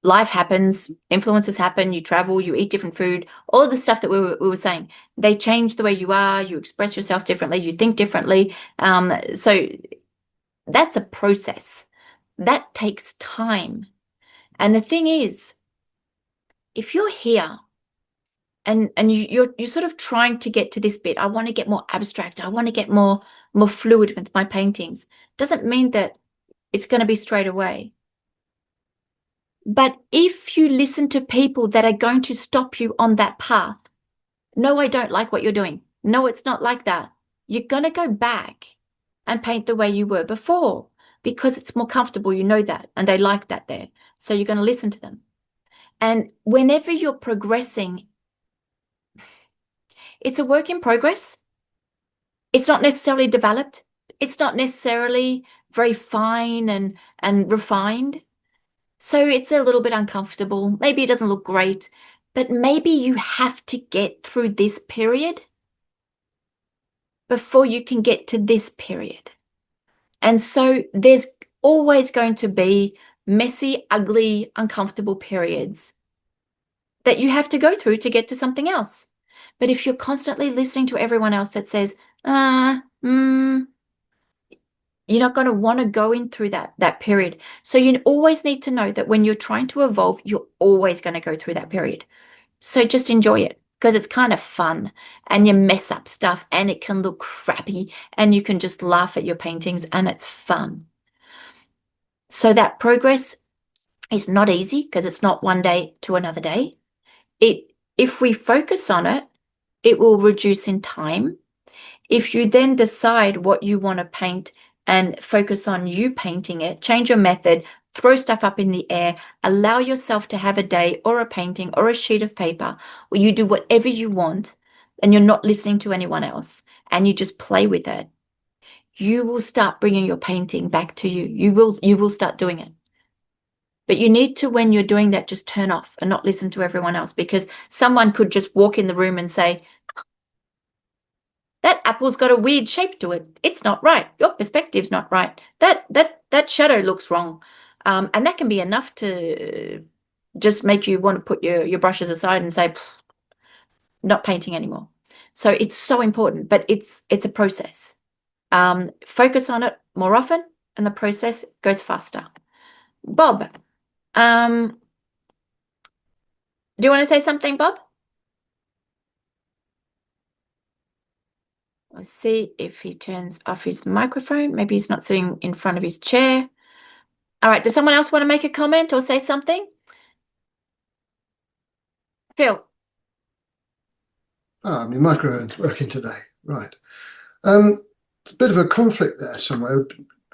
[SPEAKER 1] Life happens, influences happen, you travel, you eat different food, all of the stuff that we were saying. They change the way you are, you express yourself differently, you think differently. So that's a process. That takes time. And the thing is, if you're here and you're sort of trying to get to this bit, I want to get more abstract, I want to get more fluid with my paintings, doesn't mean that it's going to be straight away. But if you listen to people that are going to stop you on that path, no, I don't like what you're doing. No, it's not like that. You're going to go back and paint the way you were before because it's more comfortable. You know that, and they like that there. So you're going to listen to them. And whenever you're progressing, it's a work in progress. It's not necessarily developed. It's not necessarily very fine and refined. So it's a little bit uncomfortable. Maybe it doesn't look great, but maybe you have to get through this period before you can get to this period. And so there's always going to be messy, ugly, uncomfortable periods that you have to go through to get to something else. But if you're constantly listening to everyone else that says, you're not going to want to go in through that period. So you always need to know that when you're trying to evolve, you're always going to go through that period. So just enjoy it because it's kind of fun and you mess up stuff and it can look crappy and you can just laugh at your paintings and it's fun. So that progress is not easy because it's not one day to another day. If we focus on it, it will reduce in time. If you then decide what you want to paint and focus on you painting it, change your method, throw stuff up in the air, allow yourself to have a day or a painting or a sheet of paper where you do whatever you want and you're not listening to anyone else and you just play with it, you will start bringing your painting back to you. You will start doing it. But you need to, when you're doing that, just turn off and not listen to everyone else because someone could just walk in the room and say, that apple's got a weird shape to it. It's not right. Your perspective's not right. That shadow looks wrong. And that can be enough to just make you want to put your brushes aside and say, not painting anymore. So it's so important, but it's a process. Focus on it more often and the process goes faster. Bob, do you want to say something, Bob? Let's see if he turns off his microphone. Maybe he's not sitting in front of his chair. All right, does someone else want to make a comment or say something? Phil.
[SPEAKER 3] Ah, my microphone's working today. Right. It's a bit of a conflict there somewhere.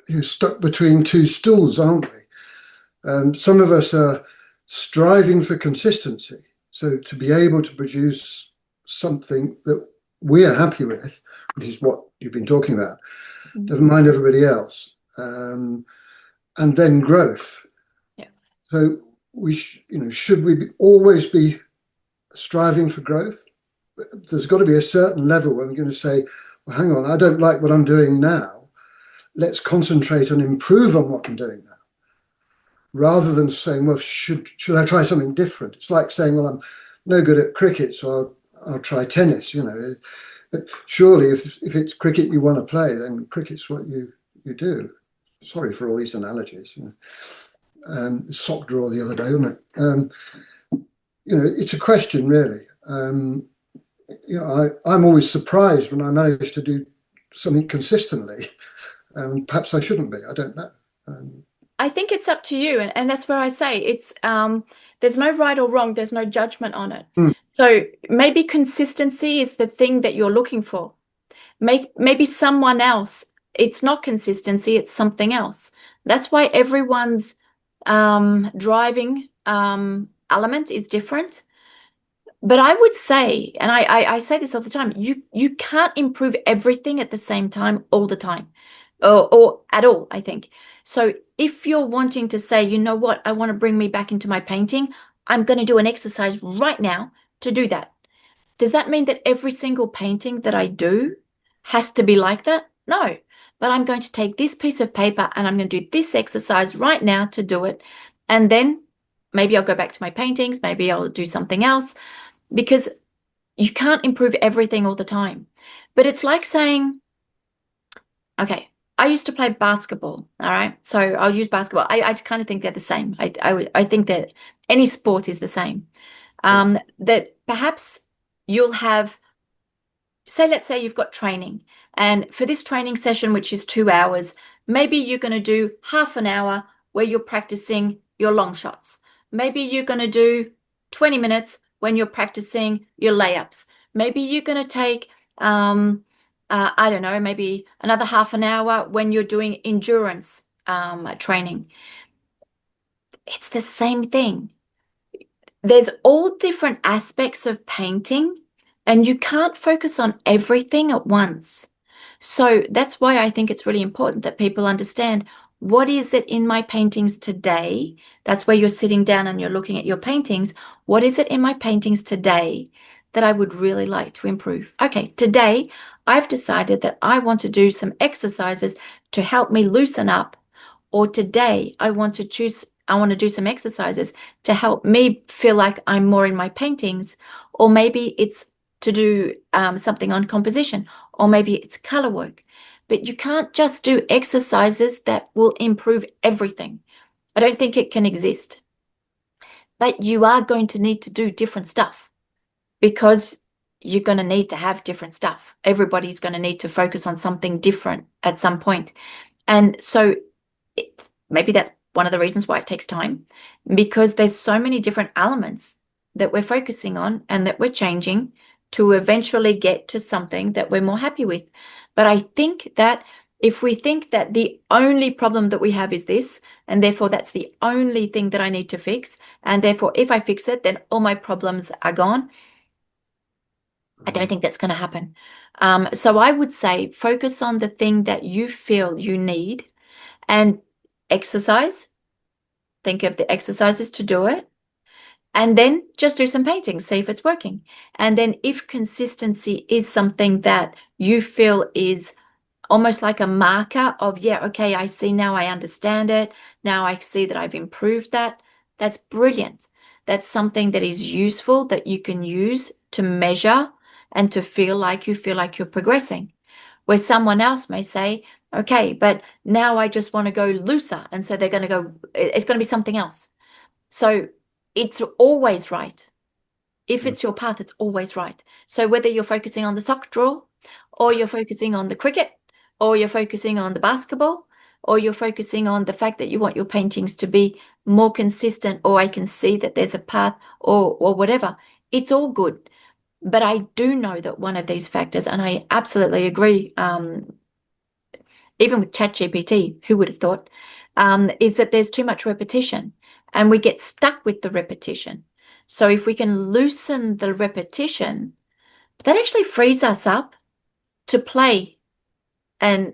[SPEAKER 3] You're stuck between two stools, aren't we? Some of us are striving for consistency. So to be able to produce something that we are happy with, which is what you've been talking about, never mind everybody else, and then growth.
[SPEAKER 1] Yeah.
[SPEAKER 3] So should we always be striving for growth? There's got to be a certain level where we're going to say, well, hang on, I don't like what I'm doing now. Let's concentrate and improve on what I'm doing now. Rather than saying, well, should I try something different? It's like saying, well, I'm no good at cricket, so I'll try tennis. Surely if it's cricket you want to play, then cricket's what you do. Sorry for all these analogies. Sock draw the other day, wasn't it? It's a question, really. I'm always surprised when I manage to do something consistently. Perhaps I shouldn't be. I don't know.
[SPEAKER 1] I think it's up to you, and that's where I say it's there's no right or wrong, there's no judgment on it. So maybe consistency is the thing that you're looking for. Maybe someone else, it's not consistency, it's something else. That's why everyone's driving element is different. But I would say, and I say this all the time, you can't improve everything at the same time all the time, or at all, I think. So if you're wanting to say, you know what, I want to bring me back into my painting, I'm going to do an exercise right now to do that. Does that mean that every single painting that I do has to be like that? No. But I'm going to take this piece of paper and I'm going to do this exercise right now to do it. And then maybe I'll go back to my paintings, maybe I'll do something else, because you can't improve everything all the time. But it's like saying, okay, I used to play basketball, all right? So I'll use basketball. I kind of think they're the same. I think that any sport is the same. That perhaps you'll have, let's say you've got training, and for this training session, which is 2 hours, maybe you're going to do half an hour where you're practicing your long shots. Maybe you're going to do 20 minutes when you're practicing your layups. Maybe you're going to take, I don't know, maybe another half an hour when you're doing endurance training. It's the same thing. There's all different aspects of painting, and you can't focus on everything at once. So that's why I think it's really important that people understand, what is it in my paintings today? That's where you're sitting down and you're looking at your paintings. What is it in my paintings today that I would really like to improve? Okay, today I've decided that I want to do some exercises to help me loosen up, or today I want to do some exercises to help me feel like I'm more in my paintings, or maybe it's to do something on composition, or maybe it's color work. But you can't just do exercises that will improve everything. I don't think it can exist. But you are going to need to do different stuff, because you're going to need to have different stuff. Everybody's going to need to focus on something different at some point. And so maybe that's one of the reasons why it takes time, because there's so many different elements that we're focusing on and that we're changing to eventually get to something that we're more happy with. But I think that if we think that the only problem that we have is this, and therefore that's the only thing that I need to fix, and therefore if I fix it, then all my problems are gone, I don't think that's going to happen. So I would say focus on the thing that you feel you need, and exercise. Think of the exercises to do it. And then just do some painting, see if it's working. And then if consistency is something that you feel is almost like a marker of, yeah, okay, I see now, I understand it. Now I see that I've improved that. That's brilliant. That's something that is useful, that you can use to measure and to feel like you're progressing. Where someone else may say, okay, but now I just want to go looser. And so they're going to go, it's going to be something else. So it's always right. If it's your path, it's always right. So whether you're focusing on the sock draw, or you're focusing on the cricket, or you're focusing on the basketball, or you're focusing on the fact that you want your paintings to be more consistent, or I can see that there's a path, or whatever, It's all good. But I do know that one of these factors, and I absolutely agree, even with ChatGPT, who would have thought, is that there's too much repetition and we get stuck with the repetition. So if we can loosen the repetition, that actually frees us up to play and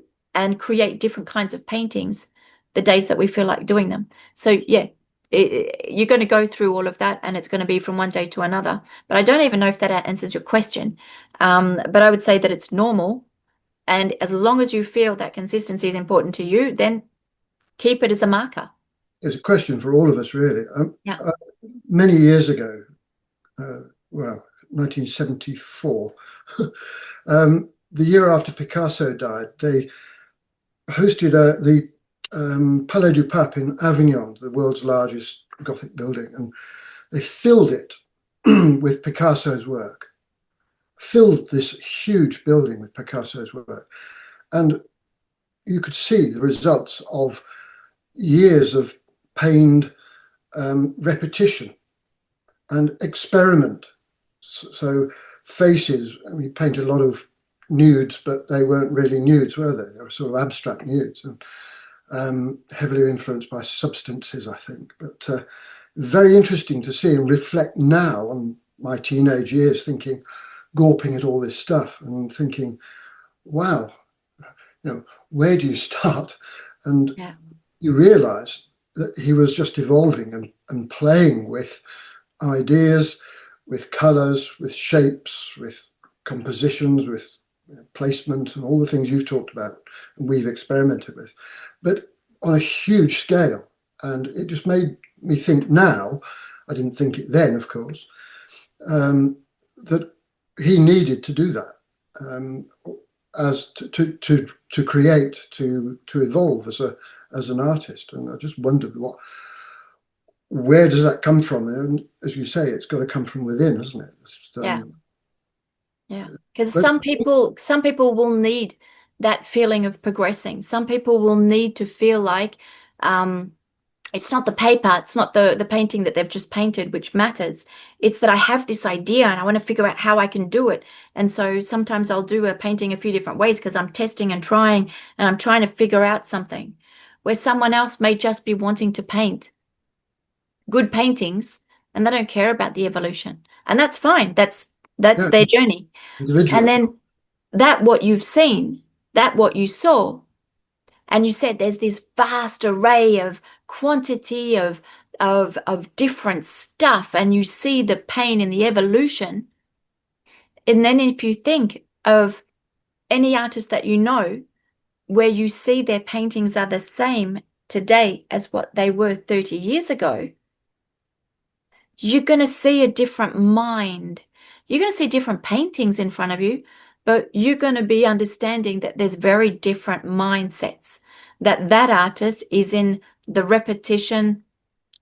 [SPEAKER 1] create different kinds of paintings the days that we feel like doing them. So yeah, you're going to go through all of that and it's going to be from one day to another. But I don't even know if that answers your question. But I would say that it's normal. And as long as you feel that consistency is important to you, then keep it as a marker.
[SPEAKER 3] It's a question for all of us, really.
[SPEAKER 1] Yeah.
[SPEAKER 3] Many years ago, well, 1974, the year after Picasso died, they hosted the Palais du Pape in Avignon, the world's largest Gothic building, and they filled it with Picasso's work. Filled this huge building with Picasso's work. And you could see the results of years of pained repetition and experiment. So faces, we painted a lot of nudes, but they weren't really nudes, were they? They were sort of abstract nudes and heavily influenced by substances, I think. But very interesting to see and reflect now on my teenage years, thinking, gawping at all this stuff and thinking, wow, where do you start? And
[SPEAKER 1] Yeah.
[SPEAKER 3] you realize that he was just evolving and playing with ideas, with colors, with shapes, with compositions, with placement and all the things you've talked about and we've experimented with, but on a huge scale. And it just made me think now, I didn't think it then, of course, that he needed to do that as to create, to evolve as an artist. And I just wondered where does that come from? And as you say, it's got to come from within, hasn't it?
[SPEAKER 1] Yeah. Yeah. Because
[SPEAKER 3] But
[SPEAKER 1] some people will need that feeling of progressing. Some people will need to feel like it's not the paper, it's not the painting that they've just painted which matters. It's that I have this idea and I want to figure out how I can do it. And so sometimes I'll do a painting a few different ways because I'm testing and I'm trying to figure out something. Where someone else may just be wanting to paint good paintings and they don't care about the evolution. And that's fine. That's
[SPEAKER 3] yeah,
[SPEAKER 1] their journey. And
[SPEAKER 3] individual.
[SPEAKER 1] then that what you've seen, that what you saw, and you said there's this vast array of quantity of different stuff, and you see the pain in the evolution. And then if you think of any artist that you know, where you see their paintings are the same today as what they were 30 years ago, you're going to see a different mind. You're going to see different paintings in front of you, but you're going to be understanding that there's very different mindsets, that artist is in the repetition.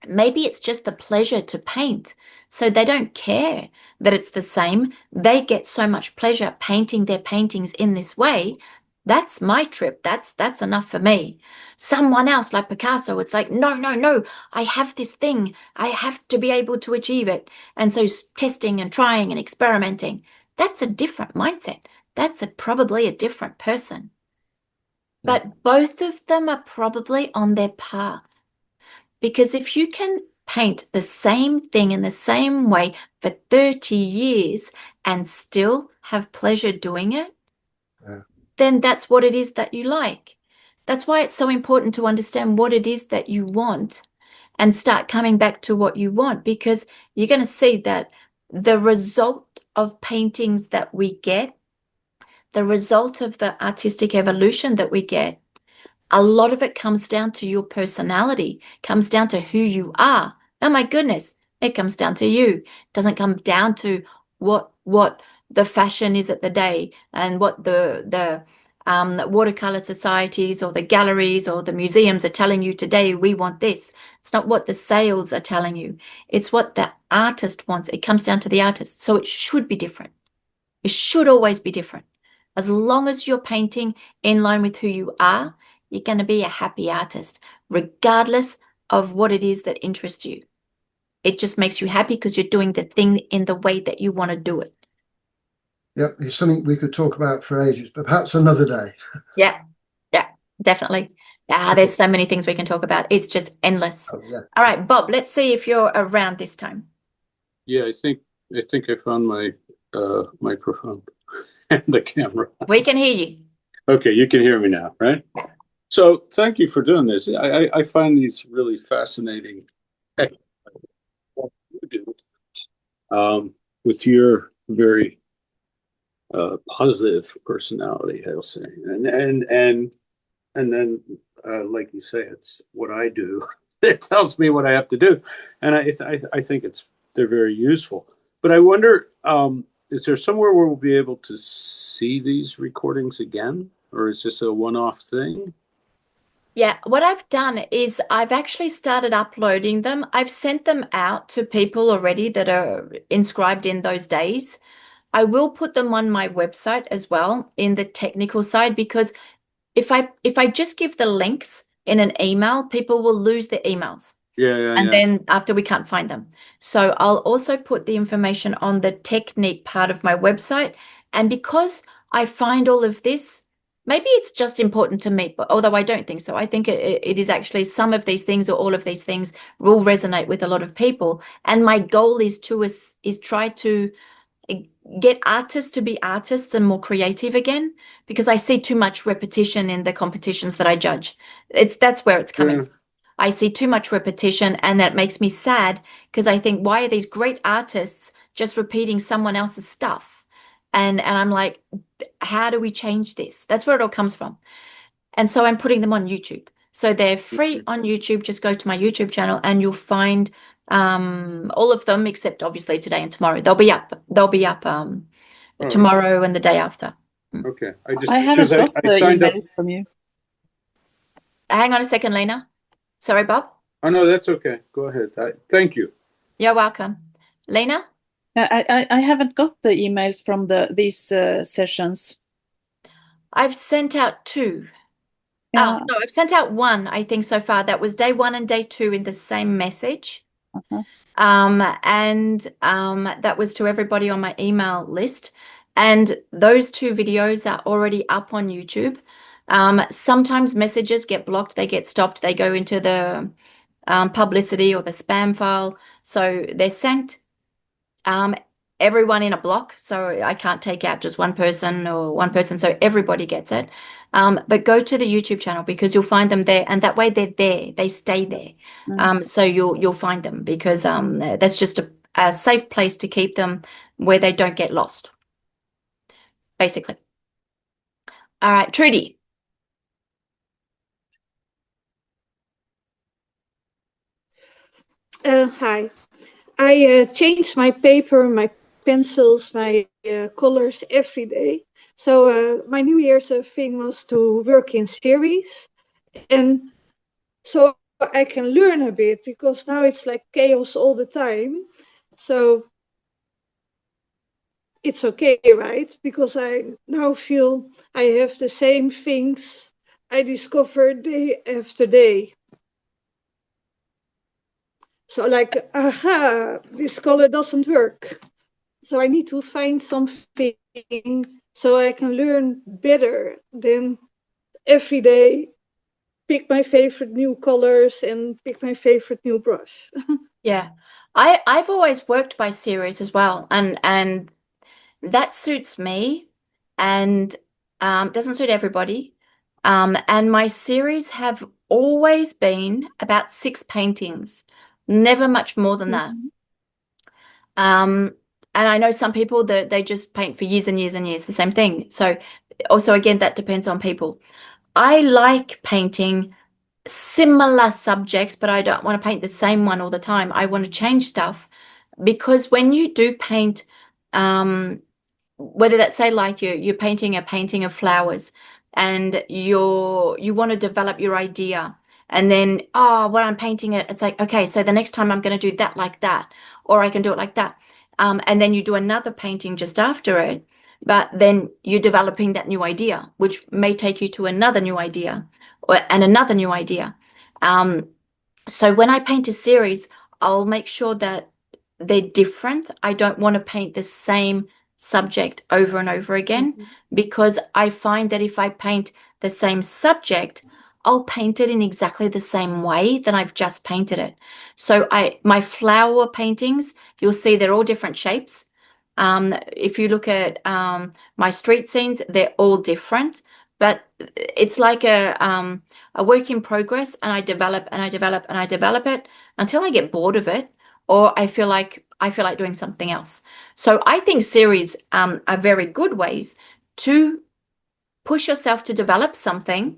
[SPEAKER 1] Maybe it's just the pleasure to paint. So they don't care that it's the same. They get so much pleasure painting their paintings in this way. That's my trip. That's enough for me. Someone else like Picasso, it's like, no, no, no, I have this thing. I have to be able to achieve it. And so testing and trying and experimenting, that's a different mindset. That's probably a different person. But both of them are probably on their path. Because if you can paint the same thing in the same way for 30 years and still have pleasure doing it, then that's what it is that you like. That's why it's so important to understand what it is that you want and start coming back to what you want, because you're going to see that the result of paintings that we get, the result of the artistic evolution that we get, a lot of it comes down to your personality, comes down to who you are. Oh my goodness, it comes down to you. It doesn't come down to what the fashion is at the day and what the watercolor societies or the galleries or the museums are telling you today, we want this. It's not what the sales are telling you. It's what the artist wants. It comes down to the artist. So it should be different. It should always be different. As long as you're painting in line with who you are, you're going to be a happy artist, regardless of what it is that interests you. It just makes you happy because you're doing the thing in the way that you want to do it.
[SPEAKER 3] Yep, it's something we could talk about for ages, but perhaps another day.
[SPEAKER 1] Yeah, yeah, definitely. There's so many things we can talk about. It's just endless.
[SPEAKER 3] Oh, yeah.
[SPEAKER 1] All right, Bob, let's see if you're around this time.
[SPEAKER 4] Yeah, I think I found my microphone and the camera.
[SPEAKER 1] We can hear you.
[SPEAKER 4] Okay, you can hear me now, right? So thank you for doing this. I find these really fascinating. What you do, with your very positive personality, I'll say, and then like you say, it's what I do. It tells me what I have to do, and I think they're very useful. But I wonder, is there somewhere where we'll be able to see these recordings again, or is this a one-off thing?
[SPEAKER 1] Yeah, what I've done is I've actually started uploading them. I've sent them out to people already that are inscribed in those days. I will put them on my website as well in the technical side, because if I just give the links in an email, people will lose their emails. And then after we can't find them. So I'll also put the information on the technique part of my website. And because I find all of this, maybe it's just important to me, but although I don't think so. I think it is actually some of these things or all of these things will resonate with a lot of people. And my goal is try to get artists to be artists and more creative again, because I see too much repetition in the competitions that I judge. That's where it's coming from. I see too much repetition, and that makes me sad, because I think, why are these great artists just repeating someone else's stuff? And I'm like, how do we change this? That's where it all comes from. And so I'm putting them on YouTube. So they're free on YouTube. Just go to my YouTube channel and you'll find all of them, except obviously today and tomorrow. They'll be up tomorrow and the day after.
[SPEAKER 4] Okay.
[SPEAKER 2] I haven't got the
[SPEAKER 4] signed up.
[SPEAKER 2] emails from you.
[SPEAKER 1] Hang on a second, Lena. Sorry, Bob.
[SPEAKER 4] Oh no, that's okay. Go ahead. Thank you.
[SPEAKER 1] You're welcome. Lena?
[SPEAKER 2] I haven't got the emails from these sessions.
[SPEAKER 1] I've sent out 2.
[SPEAKER 2] Yeah.
[SPEAKER 1] No, I've sent out 1, I think, so far. That was day 1 and day 2 in the same message.
[SPEAKER 2] Uh-huh.
[SPEAKER 1] That was to everybody on my email list. And those 2 videos are already up on YouTube. Sometimes messages get blocked, they get stopped, they go into the publicity or the spam file. So they're sent everyone in a block. So I can't take out just one person or one person. So everybody gets it. But go to the YouTube channel, because you'll find them there. And that way they're there. They stay there. So you'll find them, because that's just a safe place to keep them where they don't get lost, basically. All right, Trudy.
[SPEAKER 5] Hi. I change my paper, my pencils, my colors every day. So my New Year's thing was to work in series, and so I can learn a bit, because now it's like chaos all the time. So it's okay, right? Because I now feel I have the same things I discover day after day. So like, aha, this color doesn't work. So I need to find something so I can learn better than every day pick my favorite new colors and pick my favorite new brush.
[SPEAKER 1] Yeah. I've always worked by series as well, and that suits me, and doesn't suit everybody. And my series have always been about 6 paintings, never much more than that. And I know some people that they just paint for years and years and years, the same thing. So also, again, that depends on people. I like painting similar subjects, but I don't want to paint the same one all the time. I want to change stuff, because when you do paint, whether that's, say, like you're painting a painting of flowers, and you want to develop your idea, and then when I'm painting it, it's like, okay, so the next time I'm going to do that like that, or I can do it like that, and then you do another painting just after it, but then you're developing that new idea, which may take you to another new idea, and another new idea. So when I paint a series, I'll make sure that they're different. I don't want to paint the same subject over and over again because I find that if I paint the same subject, I'll paint it in exactly the same way that I've just painted it. So my flower paintings, you'll see they're all different shapes. If you look at my street scenes, they're all different, but it's like a work in progress, and I develop and I develop and I develop it until I get bored of it, or I feel like doing something else. So I think series are very good ways to push yourself to develop something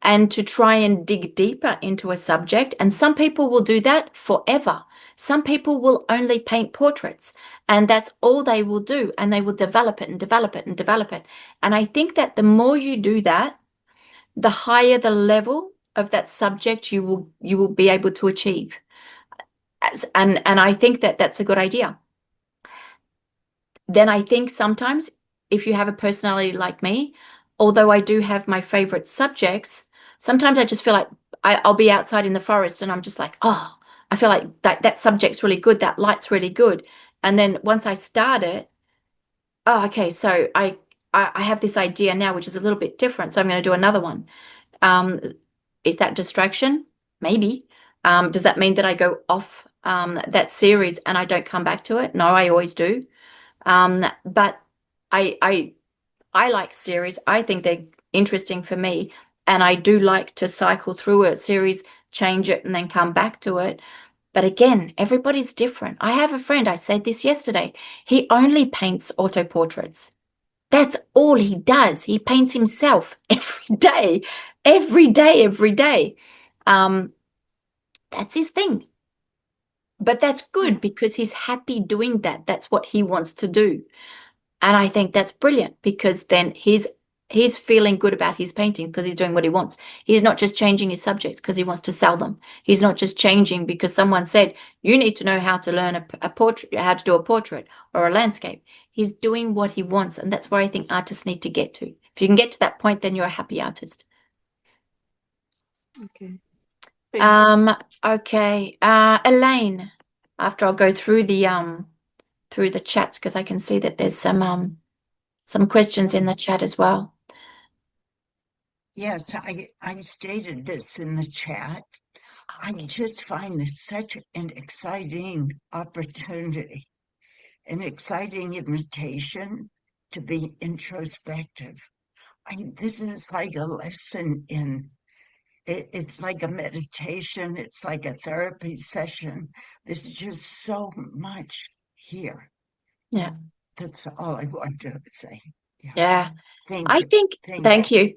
[SPEAKER 1] and to try and dig deeper into a subject. And some people will do that forever. Some people will only paint portraits, and that's all they will do, and they will develop it and develop it and develop it. And I think that the more you do that, the higher the level of that subject you will be able to achieve. And I think that that's a good idea. Then I think sometimes if you have a personality like me, although I do have my favorite subjects, sometimes I just feel like I'll be outside in the forest and I'm just like, oh, I feel like that subject's really good, that light's really good. And then once I start it, oh, okay, so I have this idea now, which is a little bit different. So I'm going to do another one. Um, is that distraction? Maybe. Does that mean that I go off that series and I don't come back to it? No, I always do. But I like series. I think they're interesting for me, and I do like to cycle through a series, change it, and then come back to it. But again, everybody's different. I have a friend, I said this yesterday, he only paints auto portraits. That's all he does. He paints himself every day, every day, every day. That's his thing. But that's good because he's happy doing that. That's what he wants to do. And I think that's brilliant because then he's feeling good about his painting because he's doing what he wants. He's not just changing his subjects because he wants to sell them. He's not just changing because someone said, you need to know how to learn a portrait, how to do a portrait or a landscape. He's doing what he wants. And that's where I think artists need to get to. If you can get to that point, then you're a happy artist.
[SPEAKER 5] Okay. Thanks.
[SPEAKER 1] Okay. Elaine, after I'll go through the chats because I can see that there's some questions in the chat as well.
[SPEAKER 6] Yes, I stated this in the chat. I just find this such an exciting opportunity, an exciting invitation to be introspective. This is like a lesson in it's like a meditation, it's like a therapy session. There's just so much here.
[SPEAKER 1] Yeah.
[SPEAKER 6] That's all I want to say.
[SPEAKER 1] Yeah.
[SPEAKER 6] Thank
[SPEAKER 1] I
[SPEAKER 6] you.
[SPEAKER 1] think, thank you.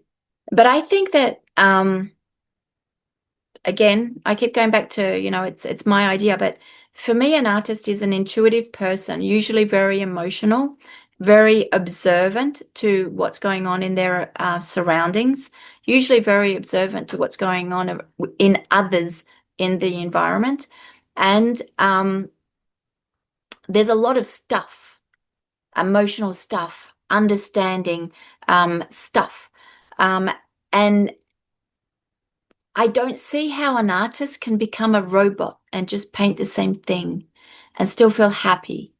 [SPEAKER 1] But I think that again, I keep going back to, it's my idea, but for me, an artist is an intuitive person, usually very emotional, very observant to what's going on in their surroundings, usually very observant to what's going on in others in the environment. And there's a lot of stuff, emotional stuff, understanding stuff. And I don't see how an artist can become a robot and just paint the same thing and still feel happy.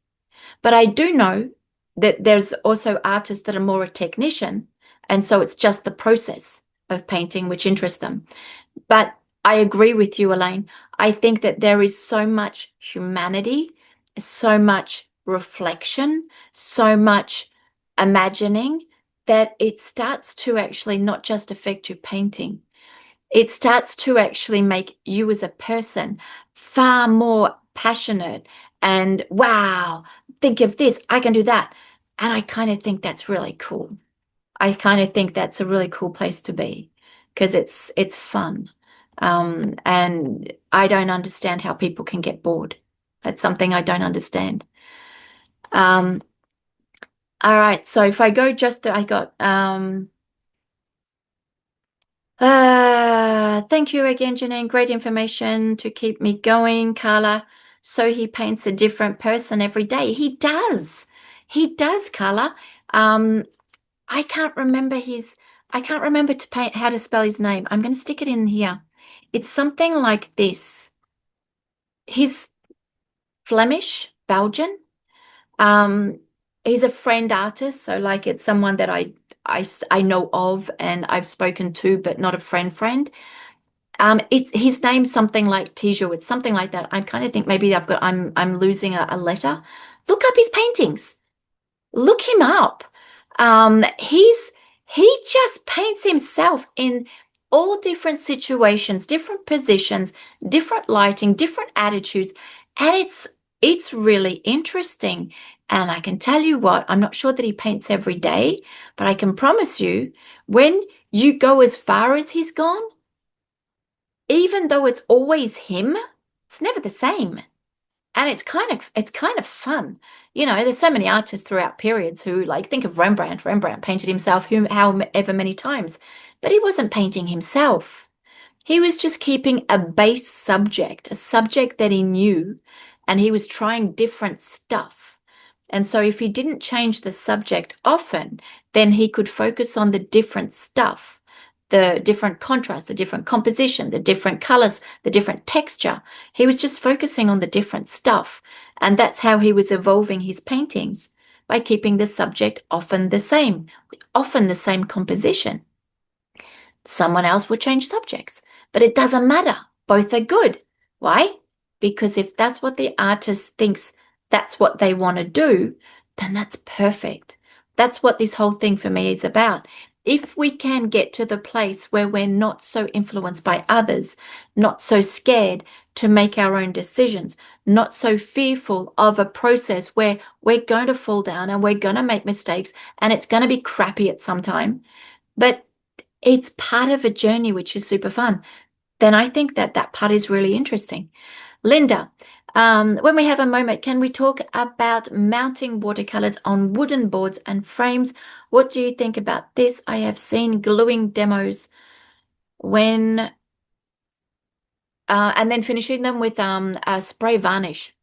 [SPEAKER 1] But I do know that there's also artists that are more a technician, and so it's just the process of painting which interests them. But I agree with you, Elaine. I think that there is so much humanity, so much reflection, so much imagining that it starts to actually not just affect your painting. It starts to actually make you as a person far more passionate and wow, think of this, I can do that. And I kind of think that's really cool. I kind of think that's a really cool place to be because it's fun. And I don't understand how people can get bored. That's something I don't understand. All right, so if I go just I got thank you again, Janine. Great information to keep me going, Carla. So he paints a different person every day. He does. He does, Carla. I can't remember to paint how to spell his name. I'm going to stick it in here. It's something like this. Flemish, Belgian. He's a friend artist, so like it's someone that I know of and I've spoken to, but not a friend. It's his name's something like Tijo. It's something like that. I kind of think maybe I'm losing a letter. Look up his paintings. Look him up. He just paints himself in all different situations, different positions, different lighting, different attitudes, and it's really interesting. And I can tell you what, I'm not sure that he paints every day, but I can promise you, when you go as far as he's gone, even though it's always him, it's never the same. And it's kind of fun. You know, there's so many artists throughout periods who, like, think of Rembrandt. Rembrandt painted himself however many times, but he wasn't painting himself. He was just keeping a base subject, a subject that he knew, and he was trying different stuff. And so if he didn't change the subject often, then he could focus on the different stuff, the different contrast, the different composition, the different colors, the different texture. He was just focusing on the different stuff. And that's how he was evolving his paintings, by keeping the subject often the same composition. Someone else would change subjects, but it doesn't matter. Both are good. Why? Because if that's what the artist thinks that's what they want to do, then that's perfect. That's what this whole thing for me is about. If we can get to the place where we're not so influenced by others, not so scared to make our own decisions, not so fearful of a process where we're going to fall down and we're going to make mistakes and it's going to be crappy at some time, but it's part of a journey which is super fun, then I think that that part is really interesting. Linda, when we have a moment, can we talk about mounting watercolors on wooden boards and frames? What do you think about this? I have seen gluing demos when and then finishing them with a spray varnish.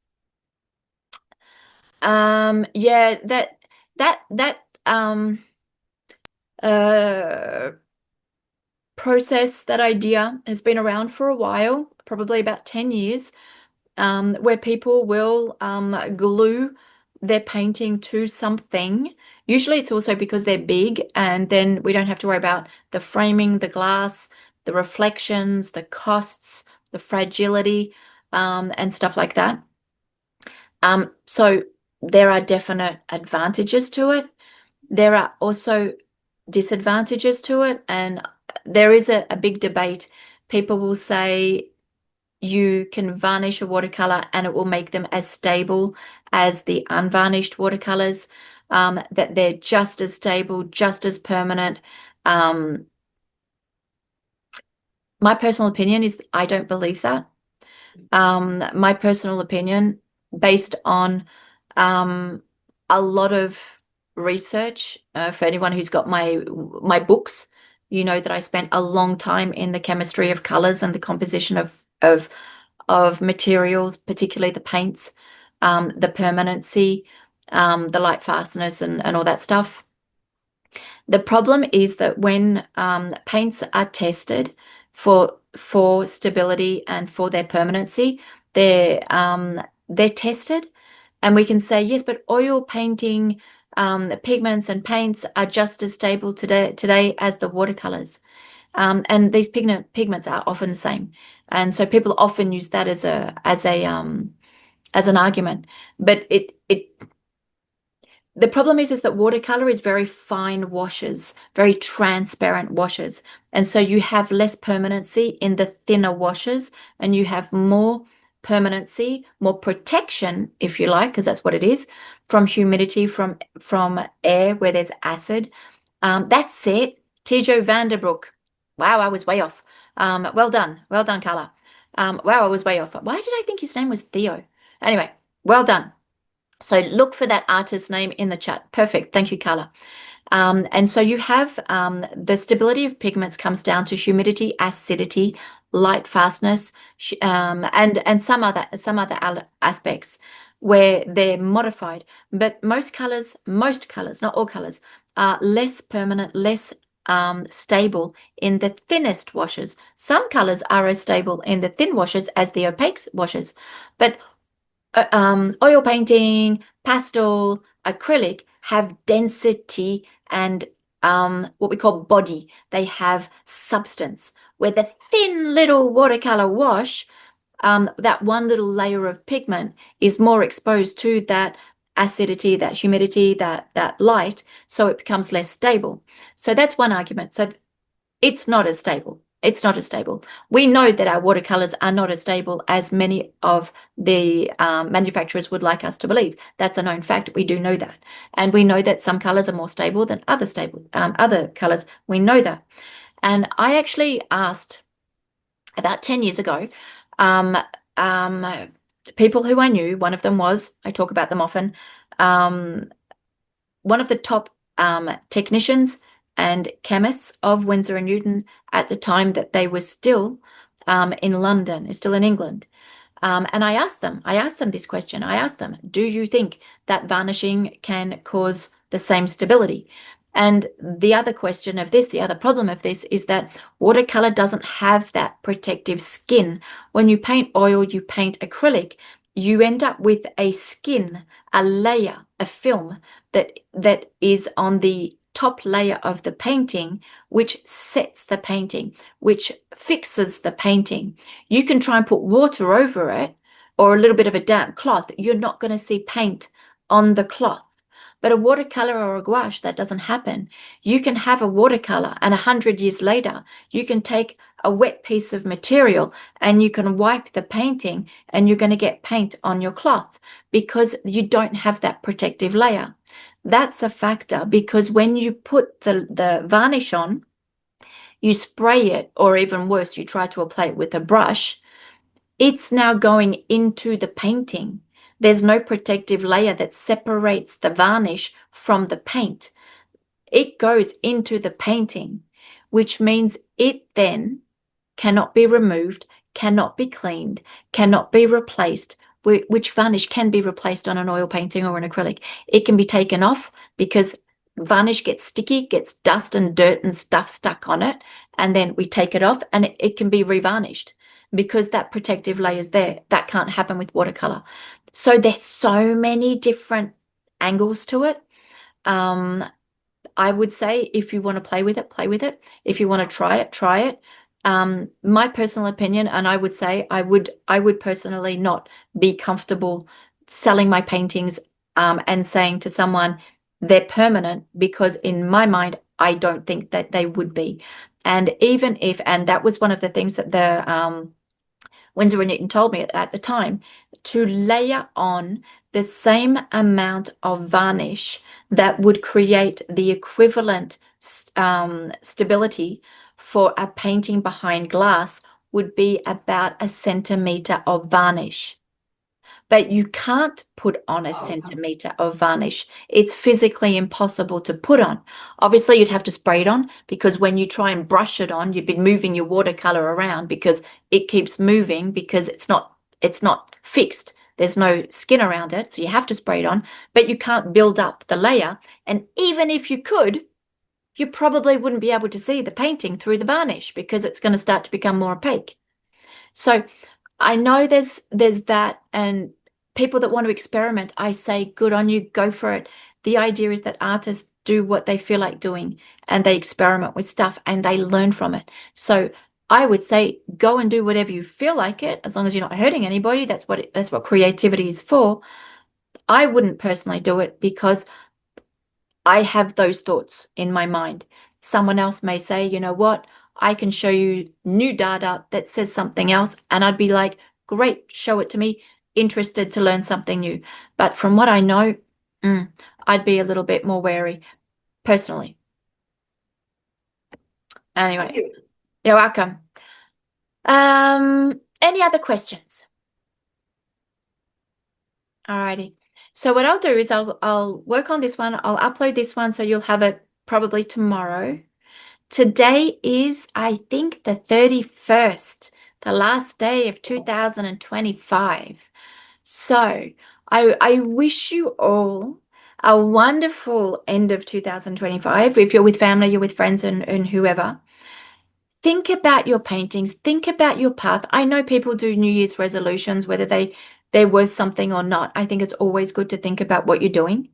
[SPEAKER 1] Yeah, that uh process, that idea has been around for a while, probably about 10 years, where people will glue their painting to something. Usually it's also because they're big, and then we don't have to worry about the framing, the glass, the reflections, the costs, the fragility, and stuff like that. So there are definite advantages to it. There are also disadvantages to it, and there is a big debate. People will say you can varnish a watercolor and it will make them as stable as the unvarnished watercolors, that they're just as stable, just as permanent. My personal opinion is I don't believe that. My personal opinion, based on a lot of research, for anyone who's got my books, you know that I spent a long time in the chemistry of colors and the composition of materials, particularly the paints, the permanency, the light fastness, and all that stuff. The problem is that when paints are tested for stability and for their permanency, they're tested, and we can say yes, but oil painting pigments and paints are just as stable today as the watercolors. And these pigments are often the same, and so people often use that as an argument. But the problem is that watercolor is very fine washes, very transparent washes, and so you have less permanency in the thinner washes, and you have more permanency, more protection, if you like, because that's what it is, from humidity, from air where there's acid. That's it. Tijo Vanderbroek. Wow, I was way off. Well done. Well done, Carla. Wow, I was way off. Why did I think his name was Theo? Anyway, well done. So look for that artist name in the chat. Perfect. Thank you, Carla. And so you have the stability of pigments comes down to humidity, acidity, light fastness, and some other aspects where they're modified. But most colors, not all colors, are less permanent, less stable in the thinnest washes. Some colors are as stable in the thin washes as the opaque washes, but oil painting, pastel, acrylic have density and what we call body. They have substance. Where the thin little watercolor wash, that one little layer of pigment is more exposed to that acidity, that humidity, that light, so it becomes less stable. So that's one argument. So it's not as stable. It's not as stable. We know that our watercolors are not as stable as many of the manufacturers would like us to believe. That's a known fact. We do know that. And we know that some colors are more stable than other colors. We know that. And I actually asked about 10 years ago, um, people who I knew, one of them was, I talk about them often, one of the top technicians and chemists of Winsor and Newton at the time that they were still in London, still in England. And I asked them this question. I asked them, do you think that varnishing can cause the same stability? And the other question of this, the other problem of this is that watercolor doesn't have that protective skin. When you paint oil, you paint acrylic, you end up with a skin, a layer, a film that is on the top layer of the painting, which sets the painting, which fixes the painting. You can try and put water over it or a little bit of a damp cloth. You're not going to see paint on the cloth. But a watercolor or a gouache, that doesn't happen. You can have a watercolor and 100 years later, you can take a wet piece of material and you can wipe the painting and you're going to get paint on your cloth because you don't have that protective layer. That's a factor because when you put the varnish on, you spray it, or even worse, you try to apply it with a brush, it's now going into the painting. There's no protective layer that separates the varnish from the paint. It goes into the painting, which means it then cannot be removed, cannot be cleaned, cannot be replaced, which varnish can be replaced on an oil painting or an acrylic. It can be taken off because varnish gets sticky, gets dust and dirt and stuff stuck on it, and then we take it off and it can be revarnished because that protective layer is there. That can't happen with watercolor. So there's so many different angles to it. I would say if you want to play with it, play with it. If you want to try it, try it. My personal opinion, and I would say I would personally not be comfortable selling my paintings and saying to someone they're permanent, because in my mind I don't think that they would be. And even if, and that was one of the things that the Winsor & Newton told me at the time, to layer on the same amount of varnish that would create the equivalent stability for a painting behind glass would be about a centimeter of varnish. But you can't put on a centimeter of varnish. It's physically impossible to put on. Obviously, you'd have to spray it on because when you try and brush it on, you'd be moving your watercolor around because it keeps moving because it's not fixed. There's no skin around it, so you have to spray it on, but you can't build up the layer. And even if you could, you probably wouldn't be able to see the painting through the varnish because it's going to start to become more opaque. So I know there's that, and people that want to experiment, I say, good on you, go for it. The idea is that artists do what they feel like doing and they experiment with stuff and they learn from it. So I would say go and do whatever you feel like it, as long as you're not hurting anybody. That's what creativity is for. I wouldn't personally do it because I have those thoughts in my mind. Someone else may say, you know what, I can show you new data that says something else, and I'd be like, great, show it to me, interested to learn something new. But from what I know, I'd be a little bit more wary personally. Anyway, you're welcome. Any other questions? Alrighty. So what I'll do is I'll work on this one. I'll upload this one so you'll have it probably tomorrow. Today is, I think, the 31st, the last day of 2025. So I wish you all a wonderful end of 2025. If you're with family, you're with friends and whoever. Think about your paintings. Think about your path. I know people do New Year's resolutions, whether they they're worth something or not. I think it's always good to think about what you're doing.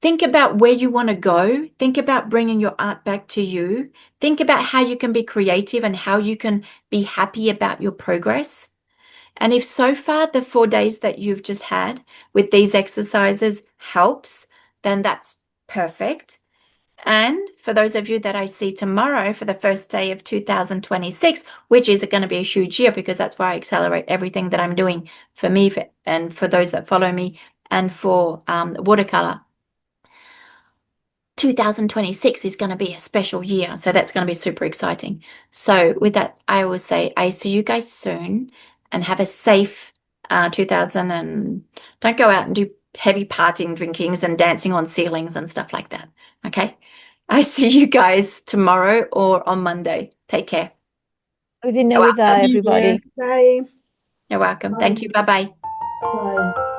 [SPEAKER 1] Think about where you want to go. Think about bringing your art back to you. Think about how you can be creative and how you can be happy about your progress. And if so far the 4 days that you've just had with these exercises helps, then that's perfect. And for those of you that I see tomorrow for the first day of 2026, which is going to be a huge year because that's where I accelerate everything that I'm doing for me and for those that follow me and for watercolor. 2026 is going to be a special year, so that's going to be super exciting. So with that, I will say I see you guys soon and have a safe 2000 and don't go out and do heavy partying, drinkings and dancing on ceilings and stuff like that. Okay. I see you guys tomorrow or on Monday. Take care.
[SPEAKER 7] Good night, everybody.
[SPEAKER 5] Bye.
[SPEAKER 1] You're welcome.
[SPEAKER 3] Bye.
[SPEAKER 1] Thank you. Bye-bye.
[SPEAKER 3] Bye.